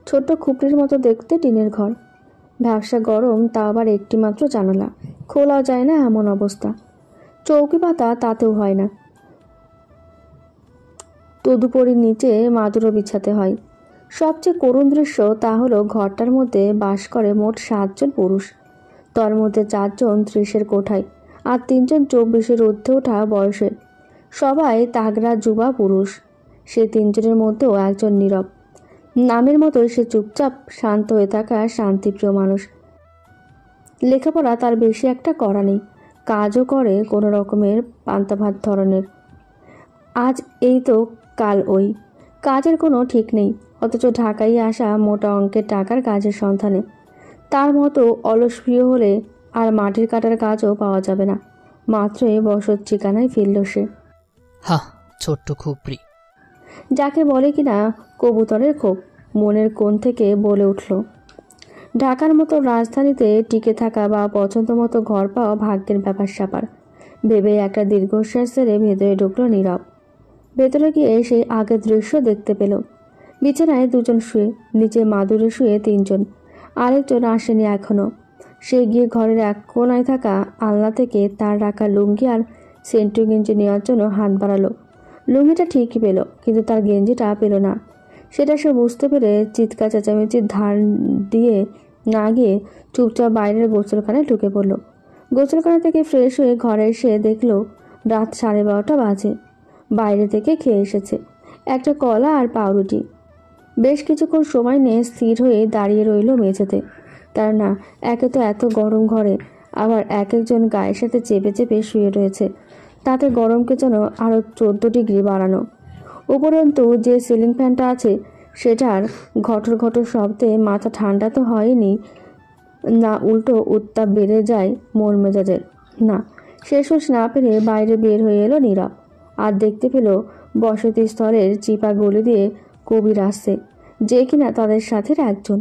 ছোট্ট খুপড়ির মতো দেখতে টিনের ঘর, ভ্যাবসা গরম, তা আবার একটি মাত্র জানালা, খোলা যায় না এমন অবস্থা। চৌকি পাতা তাতেও হয় না, তদুপরি নিচে মাদুরও বিছাতে হয়। সবচেয়ে করুণ দৃশ্য তা হলো ঘরটার মধ্যে বাস করে মোট 7 জন পুরুষ। তার মধ্যে 4 জন 30-এর কোঠায় আর 3 জন 24-এর ঊর্ধ্বে ওঠা বয়সের। সবাই তাগড়া যুবা পুরুষ। সে 3 জনের মধ্যেও একজন নীরব। নামের মতোই সে চুপচাপ শান্ত হয়ে থাকা শান্তিপ্রিয় মানুষ। লেখাপড়া তার বেশি একটা করা নেই, কাজও করে কোনো রকমের পান্তাভাত ধরনের। আজ এই তো কাল ওই, কাজের কোনো ঠিক নেই, অথচ ঢাকায় আসা মোটা অঙ্কের টাকার কাজের সন্ধানে। তার মতো অলসপ্রিয় হলে আর মাটির কাটার কাজও পাওয়া যাবে না। মাত্রই বসত ঠিকানায় ফিরল সে। হা, ছোট্ট খুপড়ি, যাকে বলে কিনা কবুতরের খোপ, মনের কোণ থেকে বলে উঠল। ঢাকার মতো রাজধানীতে টিকে থাকা বা পছন্দ মতো ঘর পাওয়া ভাগ্যের ব্যাপার স্যাপার ভেবে একটা দীর্ঘশ্বাস ছেড়ে ভেতরে ঢুকলো নীরব। ভেতরে গিয়ে সেই আগের দৃশ্য দেখতে পেল। বিছানায় 2 জন শুয়ে, নিচে মাদুরে শুয়ে 3 জন, আরেকজন আসেনি এখনো। সে গিয়ে ঘরের এক কোনায় থাকা আলনা থেকে তার রাখা লুঙ্গি আর সেন্টু গেঞ্জি নেওয়ার জন্য হাত বাড়ালো। লুঙ্গিটা ঠিকই পেল, কিন্তু তার গেঞ্জিটা পেল না। সেটা সে বুঝতে পেরে চিৎকার চেঁচামেচির ধার দিয়ে না গিয়ে চুপচাপ বাইরের গোসলখানায় ঢুকে পড়ল। গোসলখানা থেকে ফ্রেশ হয়ে ঘরে এসে দেখল রাত 12:30 বাজে। বাইরে থেকে খেয়ে এসেছে একটা কলা আর পাউরুটি। বেশ কিছুক্ষণ সময় নিয়ে স্থির হয়ে দাঁড়িয়ে রইল মেঝেতে। তার না, একে তো এত গরম ঘরে, আবার এক একজন গায়ের সাথে চেপে চেপে শুয়ে রয়েছে, তাতে গরমকে যেন আরও 14 ডিগ্রি বাড়ানো। উপরন্তু যে সিলিং ফ্যানটা আছে সেটার ঘটর ঘটর শব্দে মাথা ঠান্ডা তো হয়নি, না উল্টো উত্তাপ বেড়ে যায় মন মেজাজের। না, শেষ না পেরে বাইরে বের হয়ে এলো নীরব, আর দেখতে পেল বসতি স্থলের চিপা গলি দিয়ে কবির আসছে, যে কিনা তাদের সাথে একজন।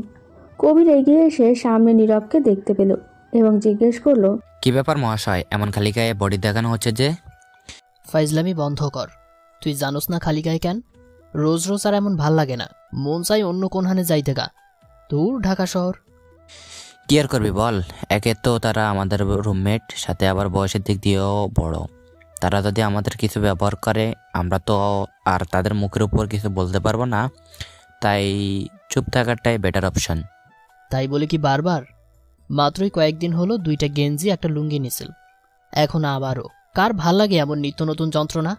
কবির এগিয়ে এসে সামনে নীরবকে দেখতে পেল এবং জিজ্ঞেস করলো, কি ব্যাপার মহাশয়, এমন খালি গায়ে বডি দেখানো হচ্ছে যে? ফাইজলামি বন্ধ কর। তুই জানোস না খালি গায়ে কেন? রোজ রোজ আর এমন ভাল লাগে না, মন চাই অন্য কোনখানে যাইতে গা। দূর ঢাকা শহর। কি আর করবি বল, একে তো তারা আমাদের রুমমেট, সাথে আবার বয়সের দিক দিয়েও বড়। তারা যদি আমাদের কিছু ব্যবহার করে আমরা তো আর তাদের মুখের উপর কিছু বলতে পারবো না, তাই চুপ থাকাটাই বেটার অপশন। তাই বলে কি বারবার? মাত্রই কয়েকদিন হলো 2টা গেঞ্জি একটা লুঙ্গি নিছিল, এখন আবারও। কার ভাল লাগে এমন নিত্য নতুন যন্ত্রণা?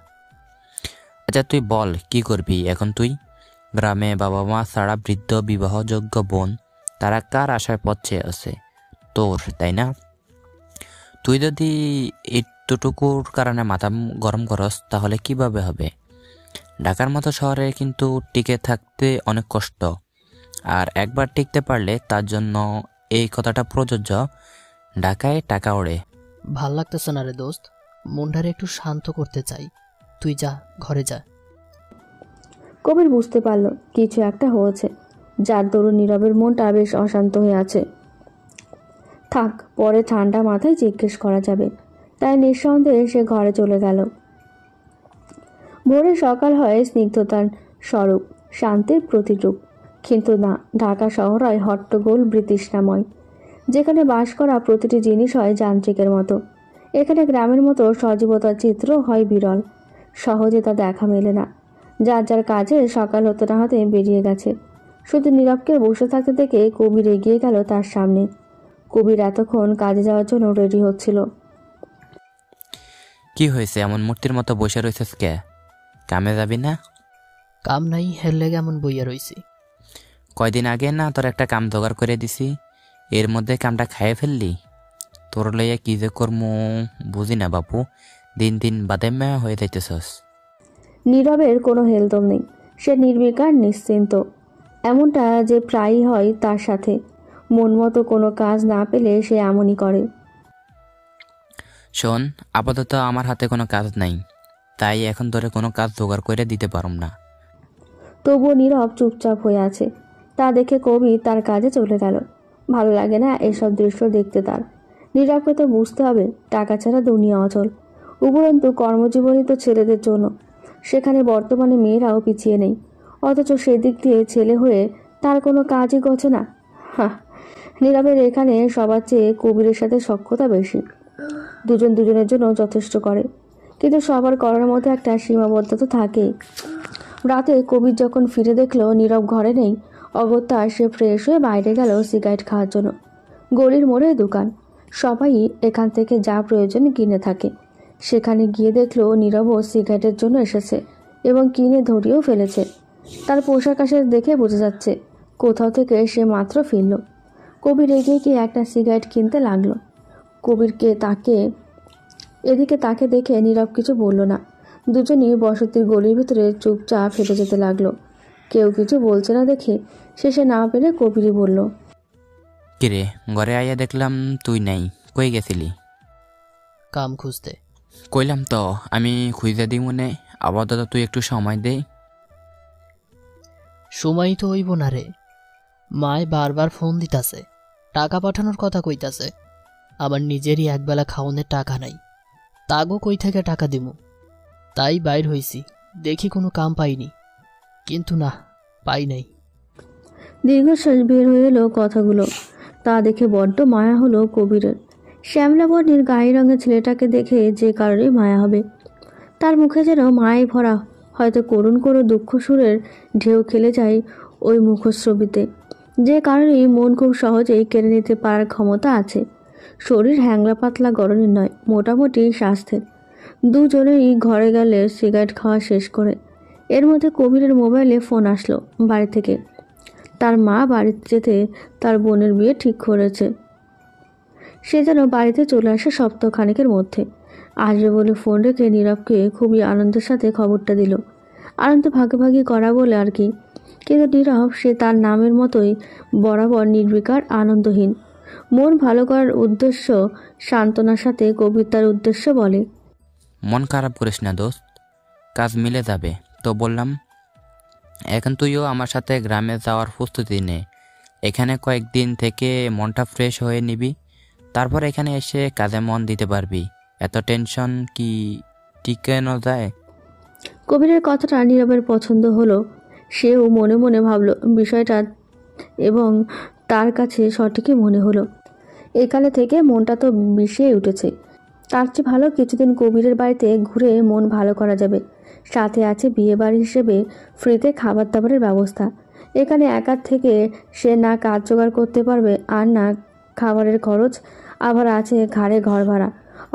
আচ্ছা তুই বল, কি করবি এখন তুই? গ্রামে বাবা মা ছাড়া বৃদ্ধ বিবাহযোগ্য বোন, তারা কার আশায় পথ চেয়ে আছে? তোর, তাই না? তুই যদি এতটুকুর কারণে মাথা গরম করস তাহলে কিভাবে হবে? ঢাকার মতো শহরে কিন্তু টিকে থাকতে অনেক কষ্ট, আর একবার টিকতে পারলে তার জন্য এই কথাটা প্রযোজ্য, ঢাকায় টাকা ওড়ে। ভাল লাগতেছে না রে দোস্ত, মনটারে একটু শান্ত করতে চাই। তুই যা, ঘরে যা। কবির বুঝতে পারল কিছু একটা হয়েছে, যার দরুন নীরবের মনটা বেশ অশান্ত হয়ে আছে। থাক, পরে ঠান্ডা মাথায় জিজ্ঞেস করা যাবে। তাই নিঃসন্দেহে সে ঘরে চলে গেল। ভোরে সকাল হয় স্নিগ্ধতার স্বরূপ, শান্তির প্রতিরূপ। কিন্তু না, ঢাকা শহর হয় হট্টগোল বৃতৃষ্ণাময়, যেখানে বাস করা প্রতিটি জিনিস হয় যান্ত্রিকের মতো। এখানে গ্রামের মতো সজীবতার চিত্র হয় বিরল, সহজে তা দেখা মেলে না। যার যার কাজে সকাল হতে না হতে বেরিয়ে গেছে। শুধু নীরবকে বসে থাকতে দেখে কবির এগিয়ে গেল তার সামনে। কবির এতক্ষণ কাজে যাওয়ার জন্য রেডি হচ্ছিল। কি হয়েছে, এমন মূর্তির মতো বসে রয়েছিস কে? কামে যাবি না? কাম নাই, হেললে কেমন বইয়া রইছি। কয়দিন আগে না তোর একটা কাম জোগাড় করে দিছি, এর মধ্যে কামটা খাইয়ে ফেললি? তোর লইয়া কি যে কর্ম বুঝি না বাপু, দিন দিন বাদেম্যা হয়ে যাইতেছস। নীরবের কোনো হেলদম নেই, সে নির্বিকার নিশ্চিন্ত। এমনটা যে প্রায়ই হয় তার সাথে। মন মতো কোনো কাজ না পেলে সে এমনই করে। শোন, আপাতত আমার হাতে কোনো কাজ নাই, তাই এখন ধরে কোনো কাজ জোগাড় করে দিতে পারুম না। তবুও নীরব চুপচাপ হয়ে আছে। তা দেখে কবি তার কাজে চলে গেল। ভালো লাগে না এসব দৃশ্য দেখতে তার। নীরবকে তো বুঝতে হবে টাকা ছাড়া দুনিয়া অচল। উপরন্তু কর্মজীবনই তো ছেলেদের জন্য, সেখানে বর্তমানে মেয়েরাও পিছিয়ে নেই। অথচ সেদিক দিয়ে ছেলে হয়ে তার কোনো কাজই করছে না। হ্যাঁ, নীরবের এখানে সবার চেয়ে কবিরের সাথে সখ্যতা বেশি। দুজন দুজনের জন্য যথেষ্ট করে, কিন্তু সবার করার মধ্যে একটা সীমাবদ্ধতা থাকেই। রাতে কবির যখন ফিরে দেখলো নীরব ঘরে নেই, অগত্যা সে ফ্রেশ হয়ে বাইরে গেল সিগারেট খাওয়ার জন্য। গলির মোড়ে দোকান, সবাই এখান থেকে যা প্রয়োজন কিনে থাকে। সেখানে গিয়ে দেখলো নীরবও সিগারেটের জন্য এসেছে এবং কিনে ধরিয়েও ফেলেছে। তার পোশাক আশাক দেখে বোঝা যাচ্ছে কোথাও থেকে সে মাত্র ফিরল। কবির এগিয়ে গিয়ে একটা সিগারেট কিনতে লাগলো। এদিকে তাকে দেখে নীরব কিছু বলল না। দুজনেই বসতির গলির ভিতরে চুপচাপ হেঁটে যেতে লাগলো। কেউ কিছু বলছে না দেখে শেষে না পেরে কবিরই বলল, কিরে, ঘরে আইয়া দেখলাম তুই নাই, কই গেছিলি? কাম খুঁজতে। কইলাম তো আমি খুঁজে দিই মনে, আপাতত তুই একটু সময় দে। সময় তো হইব না রে, মায় বারবার ফোন দিতাছে, টাকা পাঠানোর কথা কইতাছে। আবার নিজেরই একবেলা খাওনের টাকা নাই, তাগো কই থেকে টাকা দিমু? তাই বাইর হইছি, দেখি কোনো কাম পাইনি, কিন্তু না, পাই নাই। দীর্ঘশ্বাস বের হয়ে এলো কথাগুলো। তা দেখে বড্ড মায়া হলো কবিরের। শ্যামলা বর্ণের গায়ের রঙের ছেলেটাকে দেখে যে কারণে মায়া হবে। তার মুখে যেন মায়ে ভরা, হয়তো করুণ করুণ দুঃখ সুরের ঢেউ খেলে যায় ওই মুখশ্রবিতে। যে কারণেই মন খুব সহজেই কেড়ে নিতে পারার ক্ষমতা আছে। শরীর হ্যাংলা পাতলা গরনের নয়, মোটামুটি স্বাস্থ্যের। দুজনেই ঘরে গেলে সিগারেট খাওয়া শেষ করে। এর মধ্যে কবিরের মোবাইলে ফোন আসলো বাড়ি থেকে। তার মা বাড়িতে যেতে তার বোনের বিয়ে ঠিক করেছে। সে যেন বাড়িতে চলে আসে সপ্তাহখানেকের মধ্যে। আসবে বলে ফোন রেখে নীরবকে খুবই আনন্দের সাথে খবরটা দিল। আনন্দ ভাগাভাগি করা বলে আর কি, কিন্তু নীরব সে তার নামের মতোই বরাবর নির্বিকার, আনন্দহীন। মন ভালো করার উদ্দেশ্য সান্ত্বনার সাথে কবির তার উদ্দেশ্য বলে, মন খারাপ করিস না দোস্ত, কাজ মিলে যাবে। তো বললাম, এখন তুইও আমার সাথে গ্রামে যাওয়ার প্রস্তুতি নে। এখানে কয়েকদিন থেকে মনটা ফ্রেশ হয়ে নিবি, তারপর এখানে এসে কাজে মন দিতে পারবি। এত টেনশন কি টিকানো যায়? কবিরের কথাটা নীরবের পছন্দ হলো। সেও মনে মনে ভাবল বিষয়টা এবং তার কাছে সঠিকই মনে হলো। এখানে থেকে মনটা তো বিষিয়ে উঠেছে। তার চেয়ে ভালো কিছুদিন কবিরের বাড়িতে ঘুরে মন ভালো করা যাবে। সাথে আছে বিয়ে বাড়ি হিসেবে ফ্রিতে খাবার দাবারের ব্যবস্থা। এখানে একা থেকে সে না কাজ জোগাড় করতে পারবে আর না খাবারের খরচ, আবার আছে ঘাড়ে ঘর ভাড়া।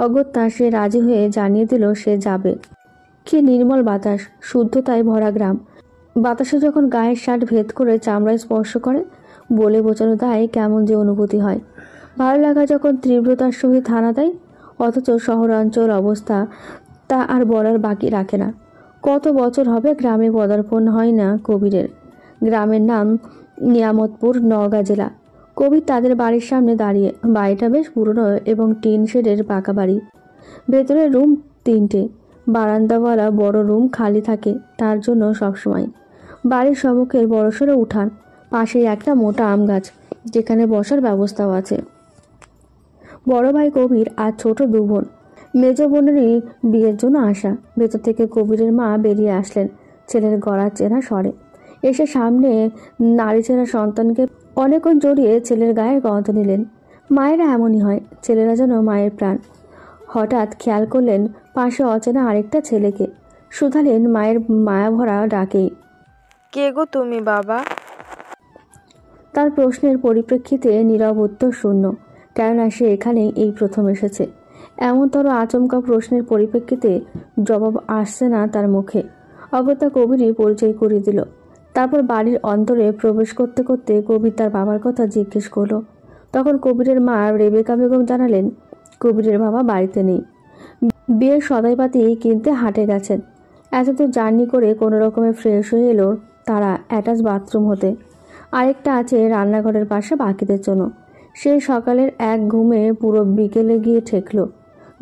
অগত্যা সে রাজি হয়ে জানিয়ে দিল সে যাবে। কি নির্মল বাতাস, শুদ্ধতায় ভরা গ্রাম। বাতাসে যখন গায়ের শার্ট ভেদ করে চামড়ায় স্পর্শ করে, বলে বোঝানো দায় কেমন যে অনুভূতি হয়। ভালো লাগা যখন তীব্রতার সহিত হানা দেয়। অথচ শহরাঞ্চল অবস্থা তা আর বলার বাকি রাখে না। কত বছর হবে গ্রামে পদার্পণ হয় না কবিরের। গ্রামের নাম নিয়ামতপুর, নওগাঁ জেলা। কবির তাদের বাড়ির সামনে দাঁড়িয়ে। বাড়িটা বেশ পুরনো এবং টিন শেডের পাকা বাড়ি। ভেতরের রুম 3টে, বারান্দাওয়ালা বড় রুম খালি থাকে তার জন্য সবসময়। বাড়ির সম্মুখের বড়সড় উঠান, পাশেই একটা মোটা আম গাছ, যেখানে বসার ব্যবস্থাও আছে। বড় ভাই কবির আর ছোট 2 বোন। মেজ বোনেরই বিয়ের জন্য আসা। ভেতর থেকে কবিরের মা বেরিয়ে আসলেন ছেলের গড়া চেনা স্বরে। এসে সামনে নারীচেরা সন্তানকে অনেকক্ষণ জড়িয়ে ছেলের গায়ের গন্ধ নিলেন। মায়েরা এমনই হয়, ছেলেরা যেন মায়ের প্রাণ। হঠাৎ খেয়াল করলেন পাশে অচেনা আরেকটা ছেলেকে। শুধালেন মায়ের মায়াভরা ডাকেই, কে গো তুমি বাবা? তার প্রশ্নের পরিপ্রেক্ষিতে নীরব উত্তর শূন্য, কেননা সে এখানেই এই প্রথম এসেছে। এমনতর আচমকা প্রশ্নের পরিপ্রেক্ষিতে জবাব আসছে না তার মুখে। অগত্যা কবিরই পরিচয় করিয়ে দিল। তারপর বাড়ির অন্তরে প্রবেশ করতে করতে কবির তার বাবার কথা জিজ্ঞেস করলো। তখন কবিরের মা রেবেকা বেগম জানালেন কবিরের বাবা বাড়িতে নেই, বিয়ের সদাইপাতি কিনতে হাটে গেছেন। এতদূর জার্নি করে কোনো রকমে ফ্রেশ হয়ে এলো তারা অ্যাটাচ বাথরুম হতে। আরেকটা আছে রান্নাঘরের পাশে বাকিদের জন্য। সেই সকালের এক ঘুমে পুরো বিকেলে গিয়ে ঠেকল।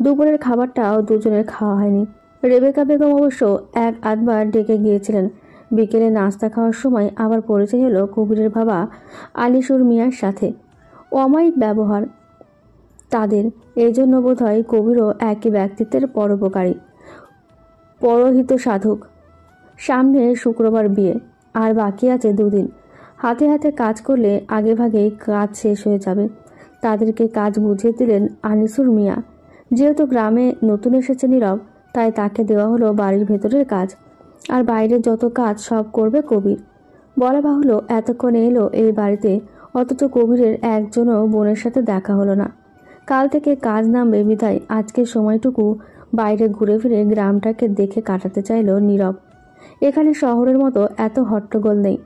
দুপুরের খাবারটাও দুজনের খাওয়া হয়নি। রেবেকা বেগম অবশ্য 1-8বার ডেকে গিয়েছিলেন। বিকেলে নাস্তা খাওয়ার সময় আবার পরিচয় হলো কবিরের বাবা আলিশুর মিয়ার সাথে। অমায়িক ব্যবহার তাদের, এই জন্য বোধ হয় কবিরও একই ব্যক্তিত্বের পরোপকারী, পরহিত সাধক। সামনে শুক্রবার বিয়ে, আর বাকি আছে 2 দিন। হাতে হাতে কাজ করলে আগেভাগেই কাজ শেষ হয়ে যাবে। তাদেরকে কাজ বুঝিয়ে দিলেন আনিসুর মিয়া। যেহেতু গ্রামে নতুন এসেছে নীরব, তাই তাকে দেওয়া হলো বাড়ির ভেতরের কাজ, আর বাইরের যত কাজ সব করবে কবির। বলা বাহুল্য এতক্ষণে এলো এই বাড়িতে, অথচ কবিরের একজনও বোনের সাথে দেখা হলো না। কাল থেকে কাজ নামবে বিধায় আজকের সময়টুকু বাইরে ঘুরে ফিরে গ্রামটাকে দেখে কাটাতে চাইল নীরব। এখানে শহরের মতো এত হট্টগোল নেই,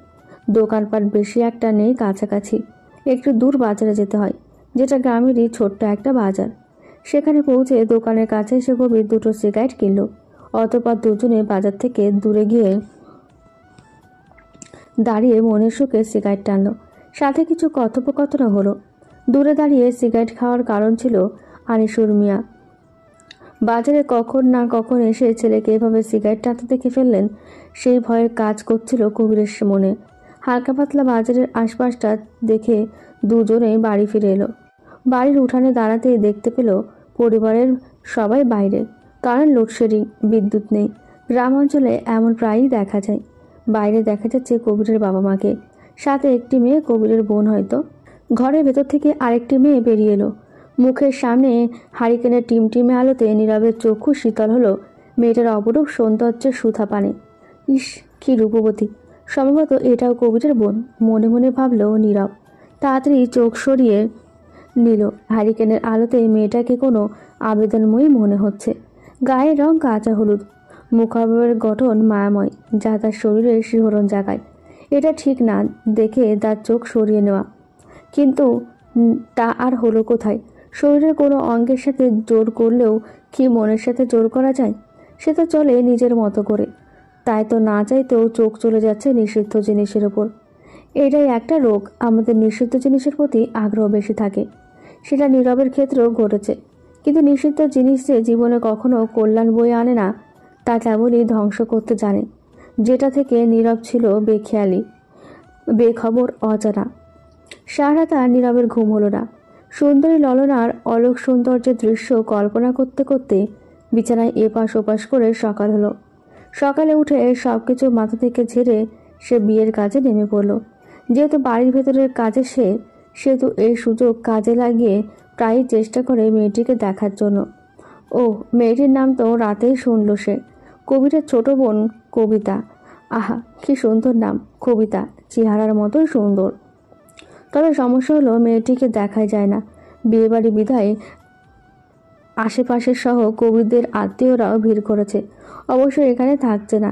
দোকানপাট বেশি একটা নেই কাছাকাছি। একটু দূর বাজারে যেতে হয়, যেটা গ্রামেরই ছোট্ট একটা বাজার। সেখানে পৌঁছে দোকানের কাছে এসে কবির দুটো সিগারেট কিনল। অতঃপর দুজনে বাজার থেকে দূরে গিয়ে দাঁড়িয়ে মনের সুখে সিগারেট টানলো। সাথে কিছু কথোপকথনও হলো। দূরে দাঁড়িয়ে সিগারেট খাওয়ার কারণ ছিল আনিসুর মিয়া। বাজারে কখন না কখন এসে ছেলেকে এভাবে সিগারেট টানতে দেখে ফেললেন, সেই ভয়ে কাজ করছিল কবিরের মনে। হালকা পাতলা বাজারের আশপাশটা দেখে দুজনেই বাড়ি ফিরে এলো। বাড়ির উঠানে দাঁড়াতেই দেখতে পেল পরিবারের সবাই বাইরে, কারণ লোডশেডিং, বিদ্যুৎ নেই। গ্রাম অঞ্চলে এমন প্রায়ই দেখা যায়। বাইরে দেখা যাচ্ছে কবিরের বাবা মাকে, সাথে একটি মেয়ে, কবিরের বোন হয়তো। ঘরের ভেতর থেকে আরেকটি মেয়ে বেরিয়ে এলো। মুখের সামনে হারিকেনের টিমটিমে আলোতে নীরবের চক্ষু শীতল হলো মেয়েটার অপরূপ সৌন্দর্যের সুথা পানে। ইস, কি রূপবতী! সম্ভবত এটাও কবিরের বোন, মনে মনে ভাবল নীরব। তাড়াতাড়ি চোখ সরিয়ে নিল। হারিকেনের আলোতে মেয়েটাকে কোনো আবেদনময়ী মনে হচ্ছে। গায়ের রং কাঁচা হলুদ, মুখাবয়বের গঠন মায়াময়, যা তার শরীরে শিহরণ জাগায়। এটা ঠিক না দেখে তার চোখ সরিয়ে নেওয়া, কিন্তু তা আর হলো কোথায়? শরীরের কোনো অঙ্গের সাথে জোর করলেও কি মনের সাথে জোর করা যায়? সে তো চলে নিজের মতো করে, তাই তো না চাইতেও চোখ চলে যাচ্ছে নিষিদ্ধ জিনিসের ওপর। এটাই একটা রোগ, আমাদের নিষিদ্ধ জিনিসের প্রতি আগ্রহ বেশি থাকে। সেটা নীরবের ক্ষেত্রেও ঘটেছে। কিন্তু নিষিদ্ধ জিনিস যে জীবনে কখনো কল্যাণ বয়ে আনে না, তা কেবলই ধ্বংস করতে জানে। যেটা থেকে নীরব ছিল বেখেয়ালি, বেখবর, অজানা। সারা তার নীরবের ঘুম হলো না। সুন্দরী ললনার অলোক সৌন্দর্যের দৃশ্য কল্পনা করতে করতে বিছানায় এপাশ ওপাশ করে সকাল হলো। সকালে উঠে সব কিছু মাথা থেকে ঝেড়ে সে বিয়ের কাজে নেমে পড়ল। যেহেতু বাড়ির ভেতরের কাজে সেহেতু এই সুযোগ কাজে লাগিয়ে প্রায়ই চেষ্টা করে মেয়েটিকে দেখার জন্য। ও, মেয়েটির নাম তো রাতেই শুনল সে, কবিরের ছোট বোন কবিতা। আহা, কি সুন্দর নাম, কবিতা, চেহারার মতোই সুন্দর। তবে সমস্যা হলো মেয়েটিকে দেখাই যায় না। বিয়েবাড়ি বিধায় আশেপাশের সহ কবিরদের আত্মীয়রাও ভিড় করেছে। অবশ্য এখানে থাকছে না,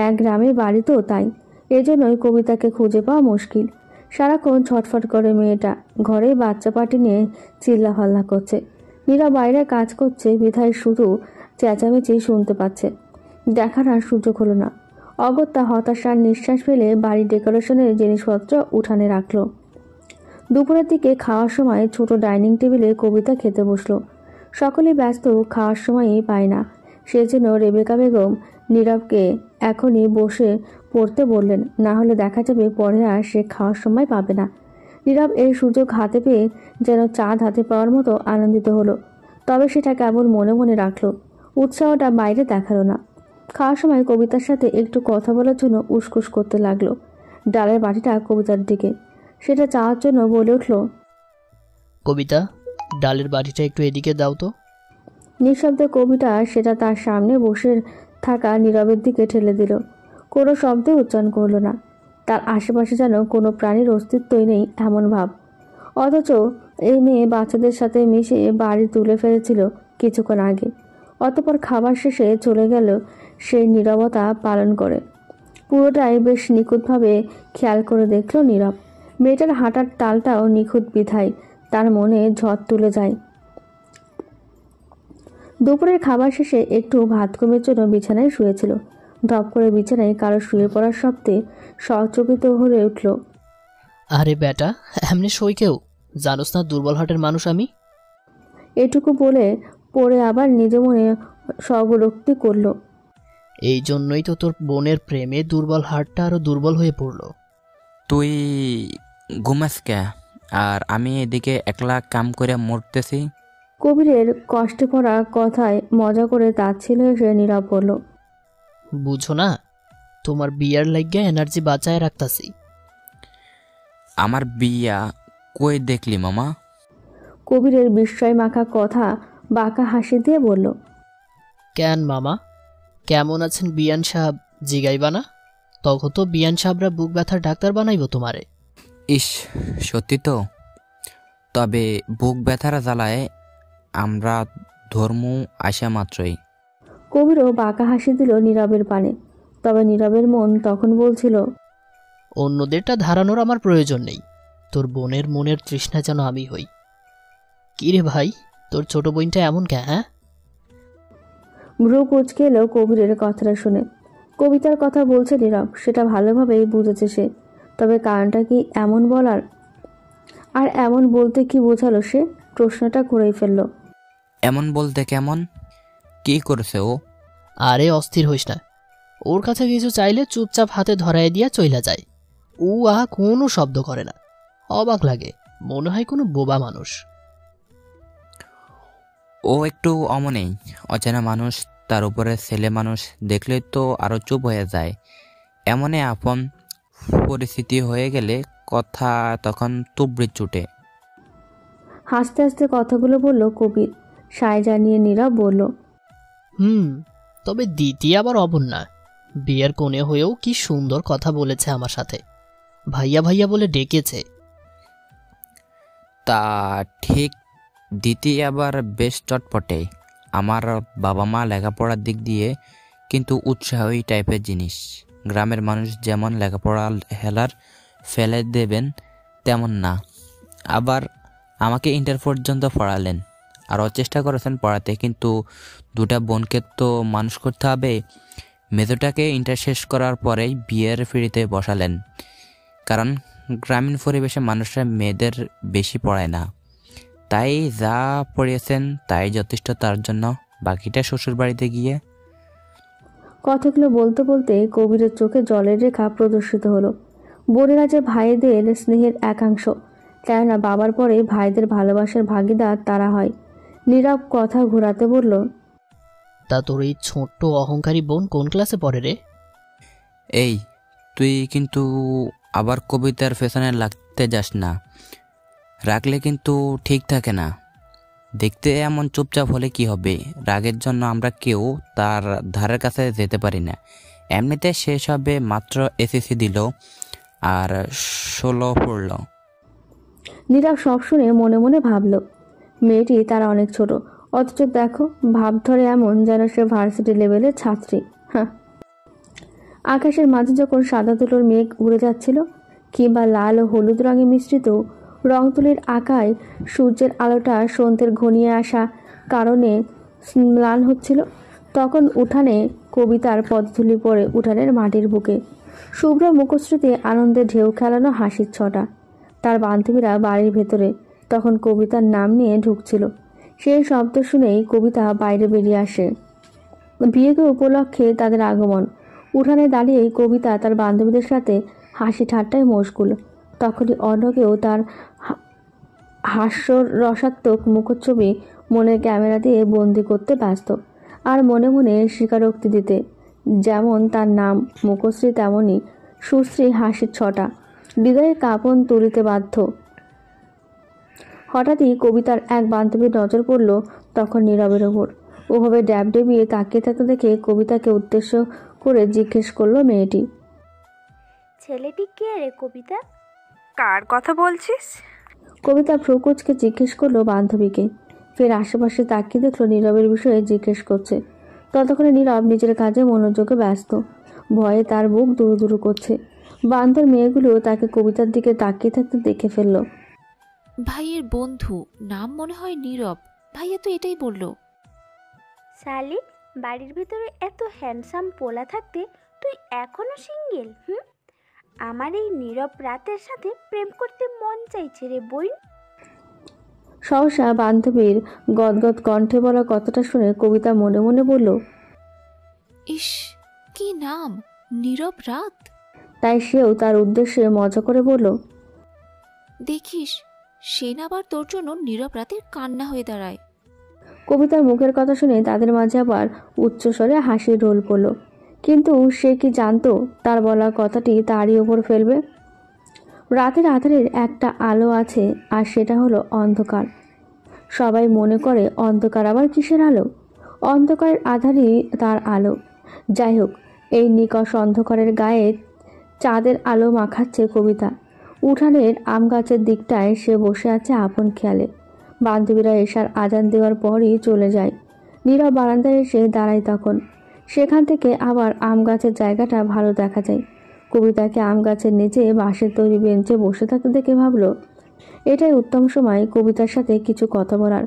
এক গ্রামের বাড়ি তো, তাই এজন্যই কবিতাকে খুঁজে পাওয়া মুশকিল। সারাক্ষণ ছটফট করে মেয়েটা, ঘরে বাচ্চা পাটি নিয়ে চিল্লাফাল্লা করছে। নীরা বাইরে কাজ করছে বিধায় শুধু চেঁচামেচি শুনতে পাচ্ছে। দেখার আর সুযোগ হলো না। অগত্যা হতাশার নিঃশ্বাস ফেলে বাড়ির ডেকোরেশনের জিনিসপত্র উঠানে রাখলো। দুপুরের দিকে খাওয়ার সময় ছোট ডাইনিং টেবিলে কবিতা খেতে বসলো। সকলেই ব্যস্ত, খাওয়ার সময়ই পায় না। সেজন্য রেবেকা বেগম নীরবকে এখনই বসে পড়তে বললেন, না হলে দেখা যাবে পরে আর সে খাওয়ার সময় পাবে না। নীরব এই সুযোগ হাতে পেয়ে যেন চাঁদ হাতে পাওয়ার মতো আনন্দিত হলো। তবে সেটা কেবল মনে মনে রাখলো, উৎসাহটা বাইরে দেখালো না। খাওয়ার সময় কবিতার সাথে একটু কথা বলার জন্য উসকুস করতে লাগলো। ডালের বাটিটা কবিতার দিকে, সেটা চাওয়ার জন্য বলে উঠল, কবিতা, ডালের বাটিটা একটু এদিকে দাও তো। নিঃশব্দে কবিতা সেটা তার সামনে বসে থাকা নীরবের দিকে ঠেলে দিল। কোনো শব্দে উচ্চারণ করল না। তার আশেপাশে যেন কোনো প্রাণীর অস্তিত্বই নেই এমন ভাব। অথচ এই মেয়ে বাচ্চাদের সাথে মিশে বাড়ি তুলে ফেলেছিল কিছুক্ষণ আগে। অতঃপর খাবার শেষে চলে গেল সেই নীরবতা পালন করে। পুরোটাই বেশ নিখুঁতভাবে খেয়াল করে দেখল নীরব। মেয়েটার হাঁটার তালটাও নিখুঁত বিধায় তার মনে ঝড় তুলে যায়। দুপুরের খাবার শেষে একটু ভাত কমের জন্য বিছানায় শুয়েছিল। ধপ করে বিছানায় কারো শুয়ে পড়ার শব্দে সচকিত হয়ে উঠল। আরে বেটা, এমনি সই কেউ? জানোস না দুর্বল হাটের মানুষ আমি। এটুকু বলে পরে আবার নিজে মনে স্বগোরক্তি করল। এই জন্যই তো তোর বোনের প্রেমে দুর্বল হাটটা আরো দুর্বল হয়ে পড়লো। তুই ঘুমাস কে? আর আমি এদিকে একলা কাম করে মরতেছি। কবিরের কষ্টে পড়া কথায় মজা করে তাচ্ছিল এসে নীরব বলল, বুঝো না, তোমার বিয়ার লাগিয়া এনার্জি বাঁচায় রাখতাছি। আমার বিয়া কই দেখলি মামা? কবিরের বিস্ময় মাখা কথা বাঁকা হাসি দিয়ে বলল, কেন মামা, কেমন আছেন বিয়ান সাহেব জিগাইবা না? তখন তো বিয়ান সাহেবরা বুক ব্যথার ডাক্তার বানাইব তোমারে। ইস, সত্যি তো। তবে বুক ব্যথার জ্বালায় আমরা ধর্ম আসা মাত্রই। কবিরও বাঁকা হাসি দিল নীরবের পানে। তবে নীরবের মন তখন বলছিল, অন্যদেরটা ধারানোর আমার প্রয়োজন নেই, তোর বোনের মনের তৃষ্ণা যেন আমি হই। কিরে ভাই, তোর ছোট বোনটা এমন কে? হ্যাঁ, ভ্রু কুঁচকে এলো কবিরের কথাটা শুনে। কবিতার কথা বলছে নীরব, সেটা ভালোভাবেই বুঝেছে সে। তবে কারণটা কি এমন বলার? আর এমন বলতে কি বোঝালো সে? প্রশ্নটা করেই ফেলল। এমন বলতে কেমন? কি করছে ও? আরে অস্থির হইস না, ওর কাছে কিছু চাইলে চুপচাপ হাতে ধরায় দিয়া চইলা যায়। ও কোনো শব্দ করে না, অবাক লাগে, মনে হয় কোনো বোবা মানুষ। ও একটু অমনেই, অচেনা মানুষ, তার উপরে ছেলে মানুষ, দেখলে তো আরো চুপ হয়ে যায়। এমনে আপন পরিস্থিতি হয়ে গেলে কথা তখন তুবড়ি চুটে। হাসতে হাসতে কথাগুলো বলল কবির। সায় জানিয়ে নীরব বলল, তবে দিতি আবার অবন না, বিয়ের কোণে হয়েও কি সুন্দর কথা বলেছে আমার সাথে, ভাইয়া ভাইয়া বলে ডেকেছে। তা ঠিক, দিতি আবার বেশ চটপটে। আমার বাবা মা লেখাপড়ার দিক দিয়ে কিন্তু উৎসাহী টাইপের জিনিস। গ্রামের মানুষ যেমন লেখাপড়া হেলার ফেলে দেবেন তেমন না। আবার আমাকে ইন্টার পর্যন্ত পড়ালেন, আরও চেষ্টা করেছেন পড়াতে, কিন্তু দুটা বোনকে তো মানুষ করতে হবে। মেজোটাকে ইন্টার শেষ করার পরেই বিয়ের ফিরিতে বসালেন, কারণ গ্রামীণ পরিবেশে মানুষরা মেয়েদের বেশি পড়ায় না। তাই যা পড়িয়েছেন তাই যথেষ্ট তার জন্য, বাকিটা শ্বশুর বাড়িতে গিয়ে। কথাগুলো বলতে বলতে কবিরের চোখে জলের রেখা প্রদর্শিত হলো। বোনেরা যে ভাইদের স্নেহের একাংশ, কেননা বাবার পরে ভাইদের ভালোবাসার ভাগিদার তারা হয়। নীরব কথা ঘোরাতে বলল, তা তোর এই ছোট্ট অহংকারী বোন কোন ক্লাসে পড়ে রে? এই, তুই কিন্তু আবার কবিতার পেছনে লাগতে যাস না, রাখলে কিন্তু ঠিক থাকে না। দেখতে এমন চুপচাপ হলে কি হবে? রাগের জন্য আমরা কেউ তার ধারের কাছে যেতে পারি না। এমনিতে শেষ হবে, মাত্র এসএসসি দিল আর 16 পড়ল। নীরব সব শুনে মনে মনে ভাবল, মেয়েটি তার অনেক ছোট, অথচ দেখো ভাব ধরে এমন যেন সে ভার্সিটি লেভেলের ছাত্রী। হ্যাঁ, আকাশের মাঝে যখন সাদা তুলোর মেঘ উড়ে যাচ্ছিল, কিংবা লাল ও হলুদ রঙে মিশ্রিত রংতুলির আকায় সূর্যের আলোটা সন্ধ্যের ঘনিয়ে আসা কারণে ম্লান হচ্ছিল, তখন উঠানে কবিতার পদধূলি পড়ে উঠানের মাটির বুকে শুভ্র মুখশ্রীতে আনন্দে ঢেউ খেলানো হাসির ছটা। তার বান্ধবীরা বাড়ির ভেতরে তখন কবিতার নাম নিয়ে ঢুকছিল। সেই শব্দ শুনেই কবিতা বাইরে বেরিয়ে আসে। বিয়েকে উপলক্ষে তাদের আগমন। উঠানে দাঁড়িয়েই কবিতা তার বান্ধবীদের সাথে হাসি ঠাট্টায় মশগুল। তখনই অর্ণকেও তার হাস্যরসাত্মক মুখচ্ছবি মনের ক্যামেরা দিয়ে বন্দি করতে ব্যস্ত, আর মনে মনে স্বীকারোক্তি দিতে, যেমন তার নাম মুখশ্রী তেমনই সুশ্রী হাসির ছটা হৃদয়ে কাঁপন তুলিতে বাধ্য। হঠাৎই কবিতার এক বান্ধবীর নজর পড়ল তখন নীরবের ওপর। ওভাবে ড্যাব ডেবিয়ে তাকিয়ে থাকতে দেখে কবিতাকে উদ্দেশ্য করে জিজ্ঞেস করলো মেয়েটি, ছেলেটি কে রে কবিতা? কার কথা বলছিস? কবিতা প্রকোচকে জিজ্ঞেস করলো বান্ধবীকে। ফের আশেপাশে তাকিয়ে দেখলো নীরবের বিষয়ে জিজ্ঞেস করছে। ততক্ষণে নীরব নিজের কাজে মনোযোগে ব্যস্ত, ভয়ে তার বুক দুরু দুরু করছে। বান্ধব মেয়েগুলো তাকে কবিতার দিকে তাকিয়ে থাকতে দেখে ফেলল। ভাইয়ের বন্ধু, নাম মনে হয় নীরব, ভাইয়া তো এটাই বলল। শালি, বাড়ির ভিতরে এত হ্যান্ডসাম পোলা থাকতে তুই এখনো সিঙ্গেল? আমার এই নীরব রাতের সাথে প্রেম করতে মন চাইছে রে বই। সহসা বান্ধবীর গদগদ কণ্ঠে বলা কথাটা শুনে কবিতা মনে মনে বলল, ইস, কি নাম, নীরব রাত। তাই সেও তার উদ্দেশ্যে মজা করে বলল, দেখিস সেন আবার তোর জন্য নীরব রাতের কান্না হয়ে দাঁড়ায়। কবিতার মুখের কথা শুনে তাদের মাঝে আবার উচ্চস্বরে হাসির রোল পড়ল। কিন্তু সে কি জানতো তার বলা কথাটি তারই ওপর ফেলবে? রাতের আধারের একটা আলো আছে, আর সেটা হলো অন্ধকার। সবাই মনে করে অন্ধকার আবার কিসের আলো? অন্ধকারের আধারই তার আলো। যাই হোক, এই নিকষ অন্ধকারের গায়ে চাঁদের আলো মাখাচ্ছে কবিতা। উঠানের আম গাছের দিকটায় সে বসে আছে আপন খেয়ালে। বান্ধবীরা এশার আজান দেওয়ার পরই চলে যায়। নীরব বারান্দায় এসে দাঁড়ায় তখন। সেখান থেকে আবার আম গাছের জায়গাটা ভালো দেখা যায়। কবিতাকে আম গাছের নিচে বাঁশের তৈরি বেঞ্চে বসে থাকতে দেখে ভাবল, এটাই উত্তম সময় কবিতার সাথে কিছু কথা বলার,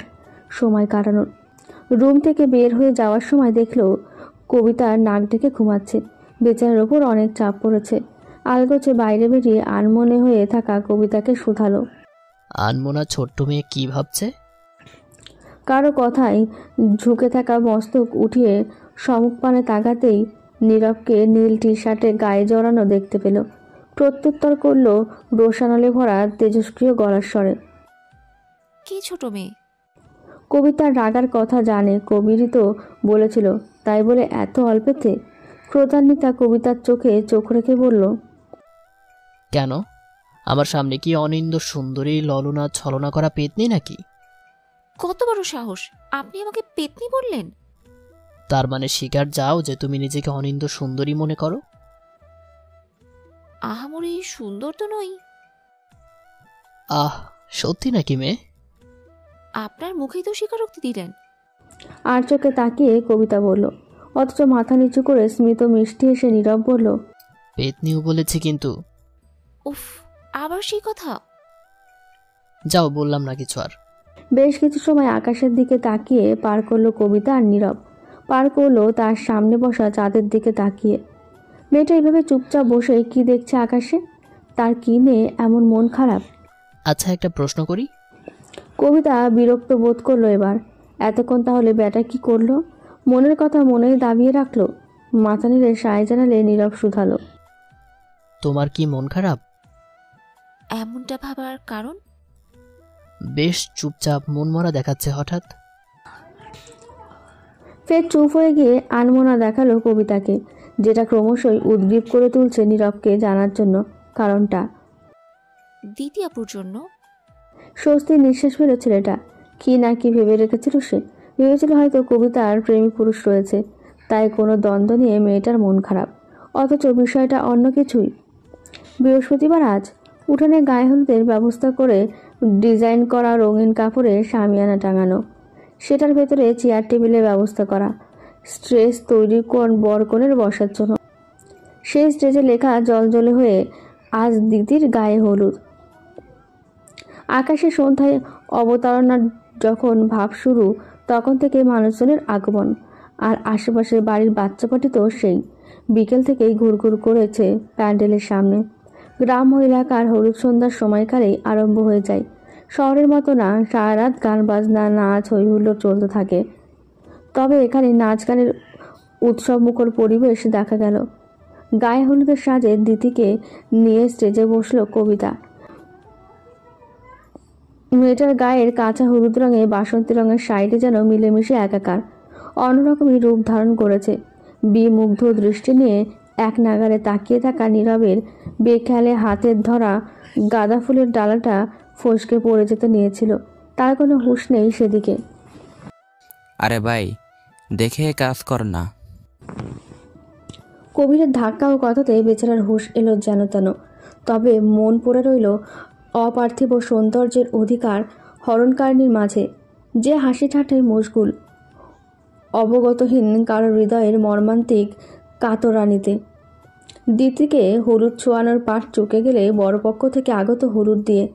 সময় কাটানোর। রুম থেকে বের হয়ে যাওয়ার সময় দেখলো কবিতার নাক ডেকে ঘুমাচ্ছে। বেচারার ওপর অনেক চাপ পড়েছে। আলগোছে বাইরে বেরিয়ে আনমনে হয়ে থাকা কবিতাকে শুধালো। আনমনা ছোট্ট মেয়ে কি ভাবছে? কারো কথায় ঝুঁকে থাকা মস্তক উঠিয়ে সমুখপানে তাকাতেই নীরবকে নীল টি শার্টে গায়ে জড়ানো দেখতে পেল। প্রত্যুত্তর করল রোশানলে ভরা তেজস্ক্রিয় গলার স্বরে। কি ছোট মেয়ে? কবিতার রাগার কথা জানে, কবিরই তো বলেছিল, তাই বলে এত অল্পেতে? ক্রোধান্বিতা কবিতার চোখে চোখ রেখে বলল, কেন? আমার সামনে কি অনিন্দ সুন্দরী ললনা ছলনা করা পেতনি নাকি? কত বড় সাহস! আপনি আমাকে পেতনি বললেন? তার মানে স্বীকার যাও যে তুমি নিজেকে অনিন্দ সুন্দরী মনে করো? আহামরি সুন্দর তো নই। আহ, সত্যি নাকি মেয়ে? আপনার মুখেই তো স্বীকারোক্তি দিলেন। আর চোখে তাকিয়ে কবিতা বলল, অথচ মাথা নিচু করে স্মিত মিষ্টি এসে নীরব বলল, পেতনিও বলেছে কিন্তু। উফ, আবার সেই কথা? যাও, বললাম না কিছু আর। বেশ কিছু সময় আকাশের দিকে তাকিয়ে পার করলো কবিতা আর নীরব। পার করলো তার সামনে বসা চাঁদের দিকে তাকিয়ে। মেয়েটা এইভাবে চুপচাপ বসে কি দেখছে আকাশে? তার কি নিয়ে এমন মন খারাপ? আচ্ছা, একটা প্রশ্ন করি। কবিতা বিরক্ত বোধ করলো এবার। এতক্ষণ তাহলে ব্যাটা কি করলো? মনের কথা মনেই দাবিয়ে রাখলো। মাথা নেড়ে সায় জানালে নীরব শুধালো, তোমার কি মন খারাপ? এমনটা ভাবার কারণ? বেশ চুপচাপ মনমরা দেখাচ্ছে হঠাৎ। ফের চুপ হয়ে গিয়ে আনমনা দেখালো কবিতাকে, যেটা ক্রমশই উদ্গ্রীব করে তুলছে নীরবকে জানার জন্য কারণটা। দ্বিতীয়াপুর জন্য। স্বস্তির নিঃশ্বাস ফেল ছেলেটা। কি না কি ভেবে রেখেছিল সে। ভেবেছিল হয়তো কবিতার প্রেমী পুরুষ রয়েছে, তাই কোনো দ্বন্দ্ব নিয়ে মেয়েটার মন খারাপ। অথচ বিষয়টা অন্য কিছুই। বৃহস্পতিবার আজ উঠানে গায়ে হলুদের ব্যবস্থা করে ডিজাইন করা রঙিন কাপড়ে শামিয়ানা টাঙানো। সেটার ভেতরে চেয়ার টেবিলের ব্যবস্থা করা, স্টেজ তৈরি বরকনের বসার জন্য। সেই স্টেজে লেখা জলজলে হয়ে আজ দিদির গায়ে হলুদ। আকাশে সন্ধ্যায় অবতারণার যখন ভাব শুরু, তখন থেকে মানুষজনের আগমন। আর আশেপাশের বাড়ির বাচ্চাপাটি তো সেই বিকেল থেকেই ঘুরঘুর করেছে প্যান্ডেলের সামনে। গ্রাম এলাকার হলুদ সন্ধ্যার সময়কালেই আরম্ভ হয়ে যায়। শহরের মতো না, সারা রাত গান বাজনা নাচ হৈহুল্লোড় চলতে থাকে। তবে এখানে নাচ গানের উৎসবমুখর পরিবেশ দেখা গেল। গায়ে হলুদের সাজে দিদিকে নিয়ে স্টেজে বসলো কবিতা। মেয়েটার গায়ের কাঁচা হলুদ রঙে বাসন্তী রঙের শাড়িটি যেন মিলেমিশে একাকার, অন্যরকমই রূপ ধারণ করেছে। বিমুগ্ধ দৃষ্টি নিয়ে এক নাগারে তাকিয়ে থাকা নীরবের বেখেয়ালে হাতের ধরা গাঁদা ফুলের ডালাটা ফসকে পড়ে যেতে নিয়েছিল। তার কোনো হুঁশ নেই সেদিকে। আরে ভাই, দেখে কাজ কর না। কবিরের ধাক্কা ও কথাতে বেচারার হুঁশ এলো যেন তেন। তবে মন পড়ে রইল অপার্থিব সৌন্দর্যের অধিকার হরণকারিণীর মাঝে, যে হাসি ঠাট্টায় মশগুল, অবগতহীন কারো হৃদয়ের মর্মান্তিক কাতরানিতে। দিদিকে হলুদ ছোঁয়ানোর পাঠ চুকে গেলে বড়পক্ষ থেকে আগত হলুদ দিয়ে